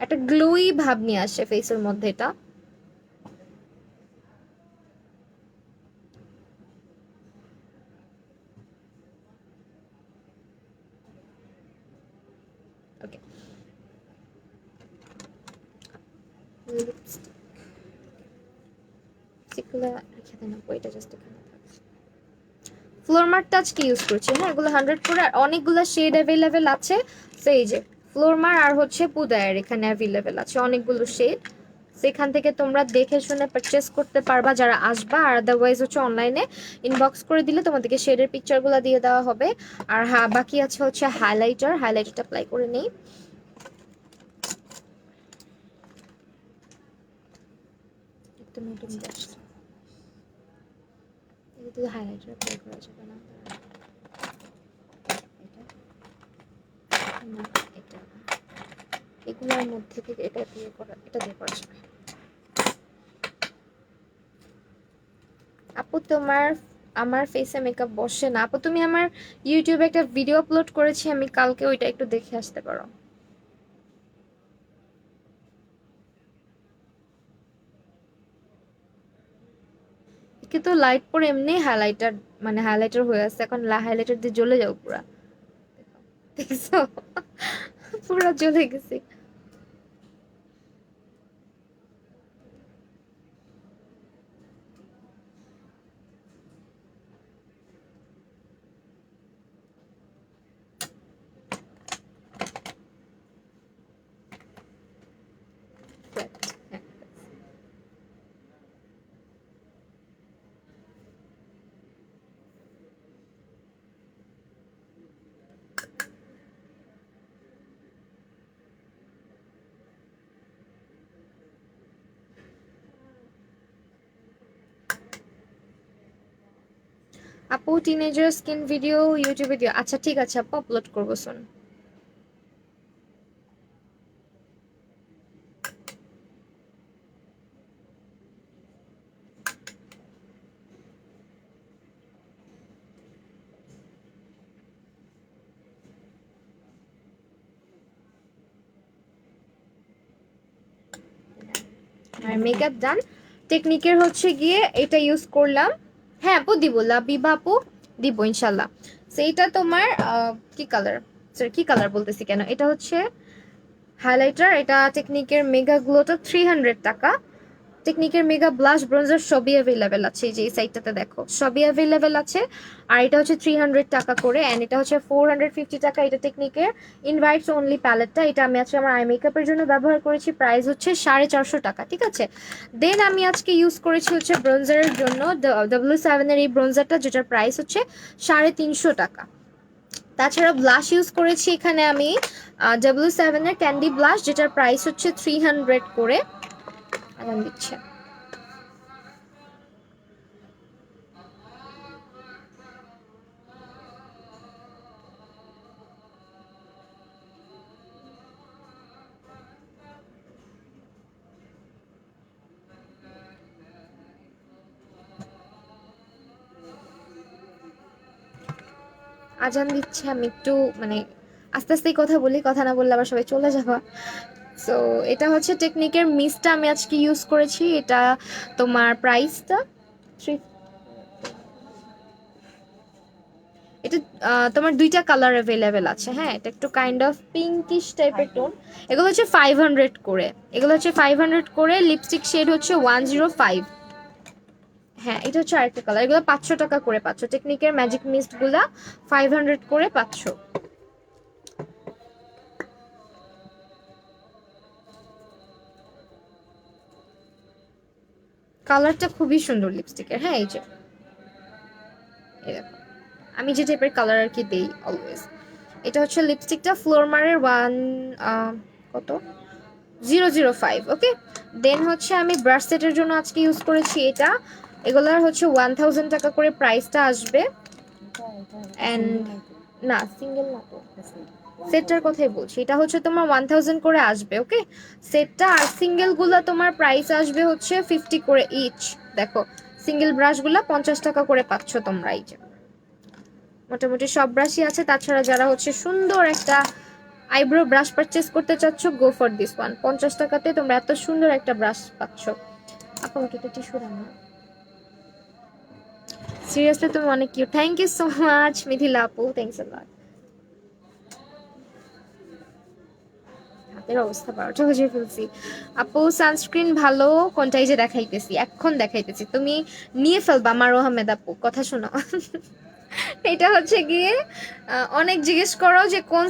একটা গ্লোই ভাব নিয়ে আসে ফেসের মধ্যে এটা। ওকে, লিপস্টিক সিকুলা রেখে দেন আপু, এটা জাস্ট এখানে থাকছে। ফ্লোর মার্ক টাচ কি ইউজ করছি, হ্যাঁ এগুলো 100 করে, আর অনেকগুলো শেড অ্যাভেলেবেল আছে। সেই যে ফ্লোর মার আর হচ্ছে পুদায়ের এখানে অ্যাভেলেবেল আছে অনেকগুলো শেড, সেখান থেকে তোমরা দেখে শুনে পারচেস করতে পারবা যারা আসবা। আর আদারওয়াইজ হচ্ছে অনলাইনে ইনবক্স করে দিলে তোমাদেরকে শেডের পিকচারগুলো দিয়ে দেওয়া হবে। আর হ্যাঁ, বাকি আছে হচ্ছে হাইলাইটারটা অ্যাপ্লাই করে নেই। একটা নতুন ব্রাশ, এটাতে হাইলাইটার অ্যাপ্লাই করা যাবে না। না, এটা এগুলোর মধ্যে থেকে এটা দিয়ে করা যাবে। আপু তোমার আমার ফেসে মেকআপ বসে না আপু, তুমি আমার ইউটিউবে একটা ভিডিও আপলোড করেছি আমি কালকে, ওইটা একটু দেখে আসতে পারো। কিন্তু লাইট পরে এমনি হাইলাইটার, মানে হাইলাইটার হয়ে আছে, এখন হাইলাইটার দিয়ে জ্বলে যাও পুরা। দেখছো, পুরা জ্বলে গেছে। হ্যাঁ। আপু টিনেজার স্কিন ভিডিও ইউটিউবে দিও, আচ্ছা ঠিক আছে আপু, আপলোড করবো শুন। আর মেকআপ ডান, টেকনিকের হচ্ছে গিয়ে এটা ইউজ করলাম। হ্যাঁ আপু দিব, লাবিবা আপু দিব ইনশাল্লাহ। সেইটা তোমার কি কালার, সরি কি কালার বলতেছি কেন, এটা হচ্ছে হাইলাইটার, এটা টেকনিকের মেগা গ্লোটা 300 টাকা। টেকনিকের মেগা ব্লাশ ব্রোঞ্জার সবই অ্যাভেলেবেল আছে, এই যে এই সাইডটাতে দেখো সবই অ্যাভেলেবেল আছে। আর এটা হচ্ছে 300 টাকা করে, অ্যান্ড এটা হচ্ছে 450 টাকা। এটা টেকনিকের ইনভাইটস অনলি প্যালেটটা, এটা আমি আজকে আমার আই মেকআপের জন্য ব্যবহার করেছি, প্রাইস হচ্ছে 450 টাকা, ঠিক আছে। দেন আমি আজকে ইউজ করেছি হচ্ছে ব্রোঞ্জারের জন্য W7-এর এই ব্রোঞ্জারটা, যেটার প্রাইস হচ্ছে 350 টাকা। তাছাড়া ব্লাশ ইউজ করেছি এখানে আমি W7-এর ক্যান্ডি ব্লাশ, যেটার প্রাইস হচ্ছে 300 করে। আদান দিচ্ছে। আজান দিচ্ছে, আমি একটু মানে আস্তে আস্তেই কথা বলি, কথা না বললে আবার সবাই চলে যাবা। সো এটা হচ্ছে টেকনিকের মিস্টটা আমি আজকে ইউজ করেছি। এটা তোমার প্রাইসটা এটা তোমার দুইটা কালার অ্যাভেলেবেল আছে। হ্যাঁ, এটা একটু কাইন্ড অফ পিঙ্কিশ টাইপের টোন। এগুলো হচ্ছে 500 করে, এগুলো হচ্ছে 500 করে। লিপস্টিক শেড হচ্ছে 105। হ্যাঁ, এটা হচ্ছে আরেকটা কালার। এগুলো 500 টাকা করে পাচ্ছ। টেকনিকের ম্যাজিক মিস্ট গুলা 500 করে পাচ্ছ। কালারটা খুবই সুন্দর লিপস্টিকের। হ্যাঁ, এই যে এই দেখো, আমি যে টাইপের কালার আর কি দেই অলওয়েজ। এটা হচ্ছে লিপস্টিকটা ফ্লোরমারের কত 005। ওকে, দেন হচ্ছে আমি ব্রাশ সেটের জন্য আজকে ইউজ করেছি এটা। এগুলার হচ্ছে 1000 টাকা করে প্রাইসটা আসবে। অ্যান্ড না, সিঙ্গেল না তো, সেটটার কথাই বলছি। এটা হচ্ছে তোমার 1000 করে আসবে। ওকে, সেটটা। আর সিঙ্গেল গুলা তোমার প্রাইস আসবে হচ্ছে 50 করে ইচ। দেখো, সিঙ্গেল ব্রাশগুলা 50 টাকা করে পাচ্ছ তোমরা। এই যে মোটামুটি সব ব্রাশই আছে। তাছাড়া যারা হচ্ছে সুন্দর একটা আইব্রো ব্রাশ পারচেস করতে চাচ্ছ, গো ফর দিস ওয়ান। 50 টাকাতে তোমরা এত সুন্দর একটা ব্রাশ পাচ্ছ। আপু আমাকে একটা টিস্যু দাও না, সিরিয়াসলি তুমি অনেক cute. Thank you so much Mithila আপু, থ্যাংকস আ লট। হাতের অবস্থা 12টা বাজে ফেলছি। আপু সানস্ক্রিন ভালো কোনটাই যে দেখাইতেছি, এখন দেখাইতেছি, তুমি নিয়ে ফেলবা। আমার আহমেদ আপু কথা শোনো। এটা হচ্ছে গিয়ে অনেক জিজ্ঞেস করো যে কোন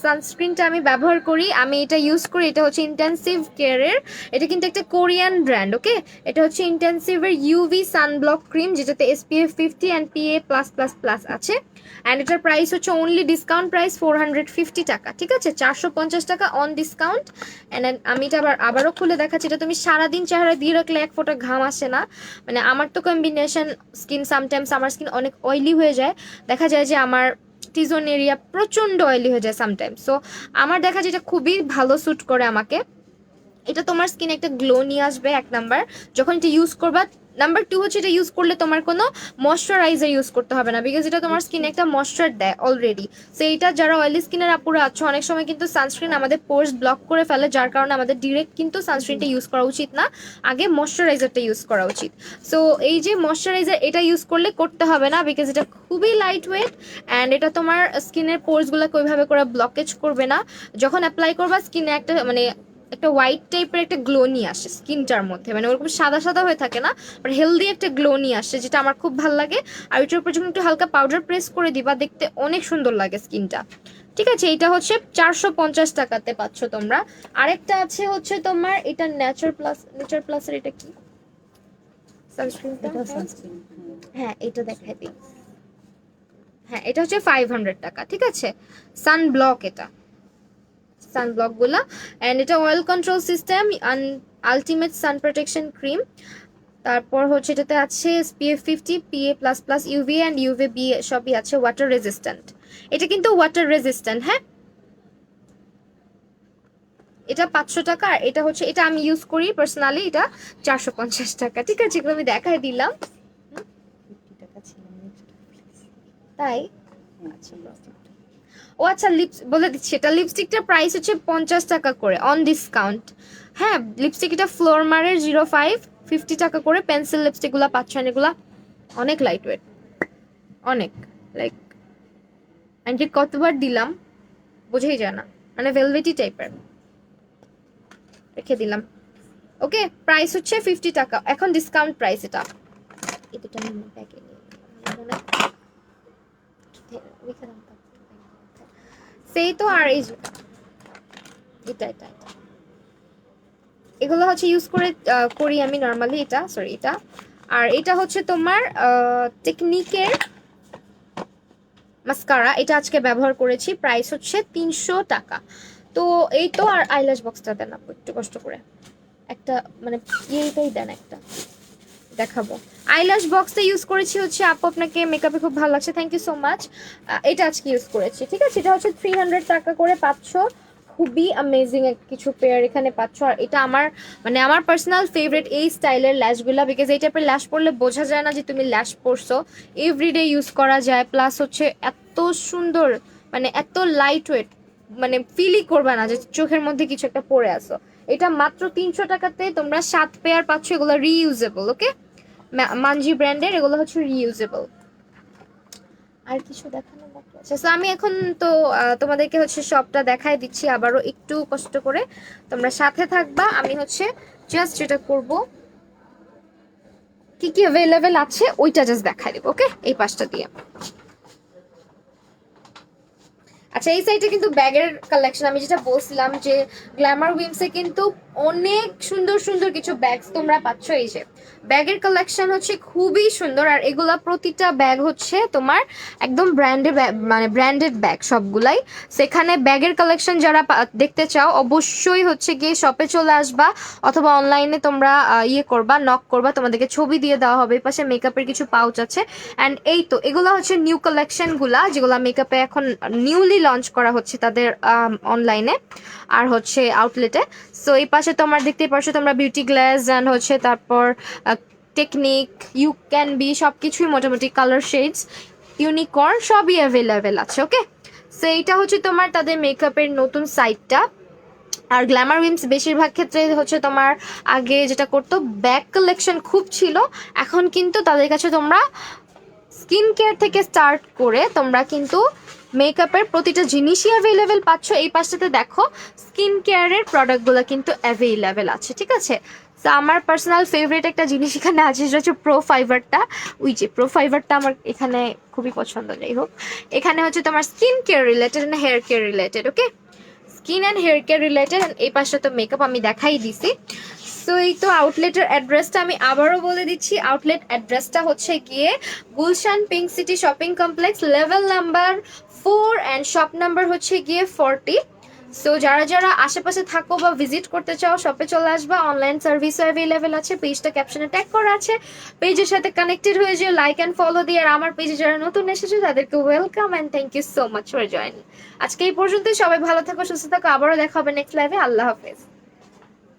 সানস্ক্রিনটা আমি ব্যবহার করি। আমি এটা ইউজ করি, এটা হচ্ছে ইন্টেন্সিভ কেয়ারের। এটা কিন্তু একটা কোরিয়ান ব্র্যান্ড। ওকে, এটা হচ্ছে ইন্টেন্সিভের ইউভি সানব্লক ক্রিম, যেটাতে SPF 50 অ্যান্ড PA+++ আছে। অ্যান্ড এটার প্রাইস হচ্ছে অনলি ডিসকাউন্ট প্রাইস 450 টাকা। ঠিক আছে, 450 টাকা অন ডিসকাউন্ট। অ্যান্ড আমি এটা আবারও খুলে দেখাচ্ছি। এটা তুমি সারাদিন চেহারা দিয়ে রাখলে এক ফোঁটা ঘাম আসে না। মানে আমার তো কম্বিনেশন স্কিন, সামটাইমস আমার স্কিন অনেক অয়েলি হয়ে যায়। দেখা যায় যে আমার টিজোন এরিয়া প্রচণ্ড অয়েলি হয়ে যায় সামটাইমস। সো আমার দেখা যায় এটা খুবই ভালো স্যুট করে আমাকে। এটা তোমার স্কিনে একটা গ্লো নিয়ে আসবে, এক নাম্বার যখন এটা ইউজ করবা। নাম্বার 2 হচ্ছে এটা ইউজ করলে তোমার কোনো ময়শ্চারাইজার ইউজ করতে হবে না, বিকজ এটা তোমার স্কিনে একটা ময়শ্চার দেয় অলরেডি। সো এইটা যারা অয়েলি স্কিনের আপুরা আছো, অনেক সময় কিন্তু সানস্ক্রিন আমাদের পোর্স ব্লক করে ফেলে, যার কারণে আমাদের ডিরেক্ট কিন্তু সানস্ক্রিনটা ইউজ করা উচিত না, আগে ময়শ্চারাইজারটা ইউজ করা উচিত। সো এই যে ময়শ্চারাইজার, এটা ইউজ করলে করতে হবে না, বিকজ এটা খুবই লাইট ওয়েট অ্যান্ড এটা তোমার স্কিনের পোর্সগুলোকে ওইভাবে করে ব্লকেজ করবে না। যখন অ্যাপ্লাই করবা স্কিনে একটা মানে একটা হোয়াইট টাইপের একটা গ্লো নিয়ে আসে স্কিনটার মধ্যে, মানে ওরকম সাদা সাদা হয়ে থাকে না, বাট হেলদি একটা গ্লো নিয়ে আসে, যেটা আমার খুব ভালো লাগে। আর এটার উপর যখন একটু হালকা পাউডার প্রেস করে দিবা, দেখতে অনেক সুন্দর লাগে স্কিনটা। ঠিক আছে, এটা হচ্ছে 450 টাকাতে পাচ্ছ তোমরা। আরেকটা আছে হচ্ছে তোমার এটা নেচার প্লাসের, এটা কি সানস্ক্রিনটা? হ্যাঁ, এটা দেখাই দিই। হ্যাঁ, এটা হচ্ছে 500 টাকা। ঠিক আছে, সানব্লক, এটা সানব্লক গুলা। অ্যান্ড এটা অয়েল কন্ট্রোল সিস্টেম, আলটিমেট সান প্রোটেকশন ক্রিম। তারপর হচ্ছে এটাতে আছে SPF 50, PA++, UVA and UVB সবই আছে। ওয়াটার রেজিস্ট্যান্ট, এটা কিন্তু ওয়াটার রেজিস্ট্যান্ট। হ্যাঁ, এটা 500 টাকা। আর এটা হচ্ছে, এটা আমি ইউজ করি পার্সোনালি, এটা 450 টাকা। ঠিক আছে, এগুলো আমি দেখাই দিলাম। তাই ও আচ্ছা, লিপস বলে দিচ্ছি, এটা লিপস্টিকটার প্রাইস হচ্ছে 50 টাকা করে অন ডিসকাউন্ট। হ্যাঁ, লিপস্টিক এটা ফ্লোরমারের 05, 50 টাকা করে। পেন্সিল লিপস্টিকগুলো পাচ্ছেন, এগুলা অনেক লাইট ওয়েট, অনেক লাইক আন্টি কতবার দিলাম বোঝাই যায় না, মানে ভেলভেটি টাইপের। রেখে দিলাম। ওকে, প্রাইস হচ্ছে 50 টাকা এখন ডিসকাউন্ট প্রাইস। এটা এটা আমি প্যাকে মনে রেখে দাম সেই তো। আর এই যে এটা এটা এটা এগুলো হচ্ছে ইউজ করি আমি নর্মালি। এটা সরি, এটা। আর এটা হচ্ছে তোমার টেকনিকের মাস্কারা, এটা আজকে ব্যবহার করেছি। প্রাইস হচ্ছে 300 টাকা। তো এই তো। আর আইল্যাশ বক্সটা দেন আপু একটু কষ্ট করে, একটা মানে এইটাই দেন একটা, দেখাবো। আইল্যাশ বক্সটা ইউজ করেছি হচ্ছে আপু, আপনাকে মেকআপে খুব ভালো লাগছে, থ্যাংক ইউ সো মাচ। এটা আজকে ইউজ করেছি। ঠিক আছে, এটা হচ্ছে 300 টাকা করে পাচ্ছ। খুবই অ্যামেজিং কিছু পেয়ার এখানে পাচ্ছ। আর এটা আমার মানে আমার পার্সোনাল ফেভারিট এই স্টাইলের ল্যাশগুলা, বিকজ এই টাইপের ল্যাশ পরলে বোঝা যায় না যে তুমি ল্যাশ পরছো, এভরিডে ইউজ করা যায়। প্লাস হচ্ছে এত সুন্দর, মানে এত লাইট ওয়েট, মানে ফিলই করবে না যে চোখের মধ্যে কিছু একটা পড়ে আসো। এটা মাত্র 300 টাকাতে তোমরা 7 পেয়ার পাচ্ছ, এগুলো রিইউজেবল। ওকে, মানজি ব্র্যান্ডের, এগুলো হচ্ছে রিইউজেবল। আর কিছু দেখানো বাকি আছে। So, আমি এখন তো তোমাদেরকে হচ্ছে সবটা দেখাই দিচ্ছি আবারও, একটু কষ্ট করে তোমরা সাথে থাকবা। আমি হচ্ছে জাস্ট যেটা করব, কি কি অ্যাভেলেবেল আছে ওইটা জাস্ট দেখাই দেবো। ওকে, এই পাশটা দিয়ে। আচ্ছা, এই সাইডে কিন্তু ব্যাগের কালেকশন, আমি যেটা বলছিলাম যে গ্ল্যামার উইমসে কিন্তু অনেক সুন্দর সুন্দর কিছু ব্যাগস তোমরা পাচ্ছ। এই যে ব্যাগের কালেকশন হচ্ছে খুবই সুন্দর, আর এগুলা প্রতিটা ব্যাগ হচ্ছে তোমার একদম ব্র্যান্ডেড, মানে ব্র্যান্ডেড ব্যাগ সবগুলাই। সেখানে ব্যাগের কালেকশন যারা দেখতে চাও অবশ্যই হচ্ছে গিয়ে শপে চলে আসবা, অথবা অনলাইনে তোমরা ইয়ে করবা, নক করবা, তোমাদেরকে ছবি দিয়ে দেওয়া হবে। এই পাশে মেকআপের কিছু পাউচ আছে। অ্যান্ড এই তো এগুলো হচ্ছে নিউ কালেকশনগুলা, যেগুলো মেকআপে এখন নিউলি লঞ্চ করা হচ্ছে তাদের অনলাইনে আর হচ্ছে আউটলেটে। সো এই পাশে তোমার দেখতেই পাচ্ছ তোমরা বিউটি গ্লাস অ্যান্ড হচ্ছে তারপর টেকনিক, ইউ ক্যান বি, সব কিছুই মোটামুটি কালার শেডস, ইউনিকর্ন সবই অ্যাভেলেবেল আছে। ওকে, সো এইটা হচ্ছে তোমার তাদের মেকআপের নতুন সাইটটা। আর গ্ল্যামার উইমস বেশিরভাগ ক্ষেত্রে হচ্ছে তোমার আগে যেটা করতো ব্যাগ কালেকশন খুব ছিল, এখন কিন্তু তাদের কাছে তোমরা স্কিন কেয়ার থেকে স্টার্ট করে তোমরা কিন্তু মেকআপের প্রতিটা জিনিসই অ্যাভেলেবেল পাচ্ছ। এই পাশটাতে দেখো স্কিন কেয়ারের প্রোডাক্টগুলো কিন্তু অ্যাভেলেবেল আছে, ঠিক আছে। তো আমার পার্সোনাল ফেভারিট একটা জিনিস এখানে আছে, সেটা হচ্ছে প্রো ফাইবারটা। ওই যে প্রো ফাইবারটা আমার এখানে খুবই পছন্দ। যাই হোক, এখানে হচ্ছে তোমার skin care related and hair care related. Okay, skin and hair care related. এই পাশটা তো মেকআপ আমি দেখাই দিছি। সো এই তো আউটলেটের অ্যাড্রেসটা আমি আবারও বলে দিচ্ছি। আউটলেট অ্যাড্রেসটা হচ্ছে গিয়ে Gulshan pink city shopping complex, level number 4 and shop number হচ্ছে গিয়ে 40। সো যারা যারা আশেপাশে থাকো বা ভিজিট করতে চাও শপে চলে আসবা, অনলাইন সার্ভিসও অ্যাভেলেবেল আছে। পেজটা ক্যাপশনে ট্যাগ করা আছে, পেজের সাথে কানেক্টেড হয়ে যে লাইক অ্যান্ড ফলো দিয়ে। আর আমার পেজে যারা নতুন এসেছে তাদেরকে welcome and thank you so much for joining. আজকে এই পর্যন্তই, সবাই ভালো থাকো, সুস্থ থাকো, আবারও দেখা হবে নেক্সট লাইভে। আল্লাহ হাফেজ।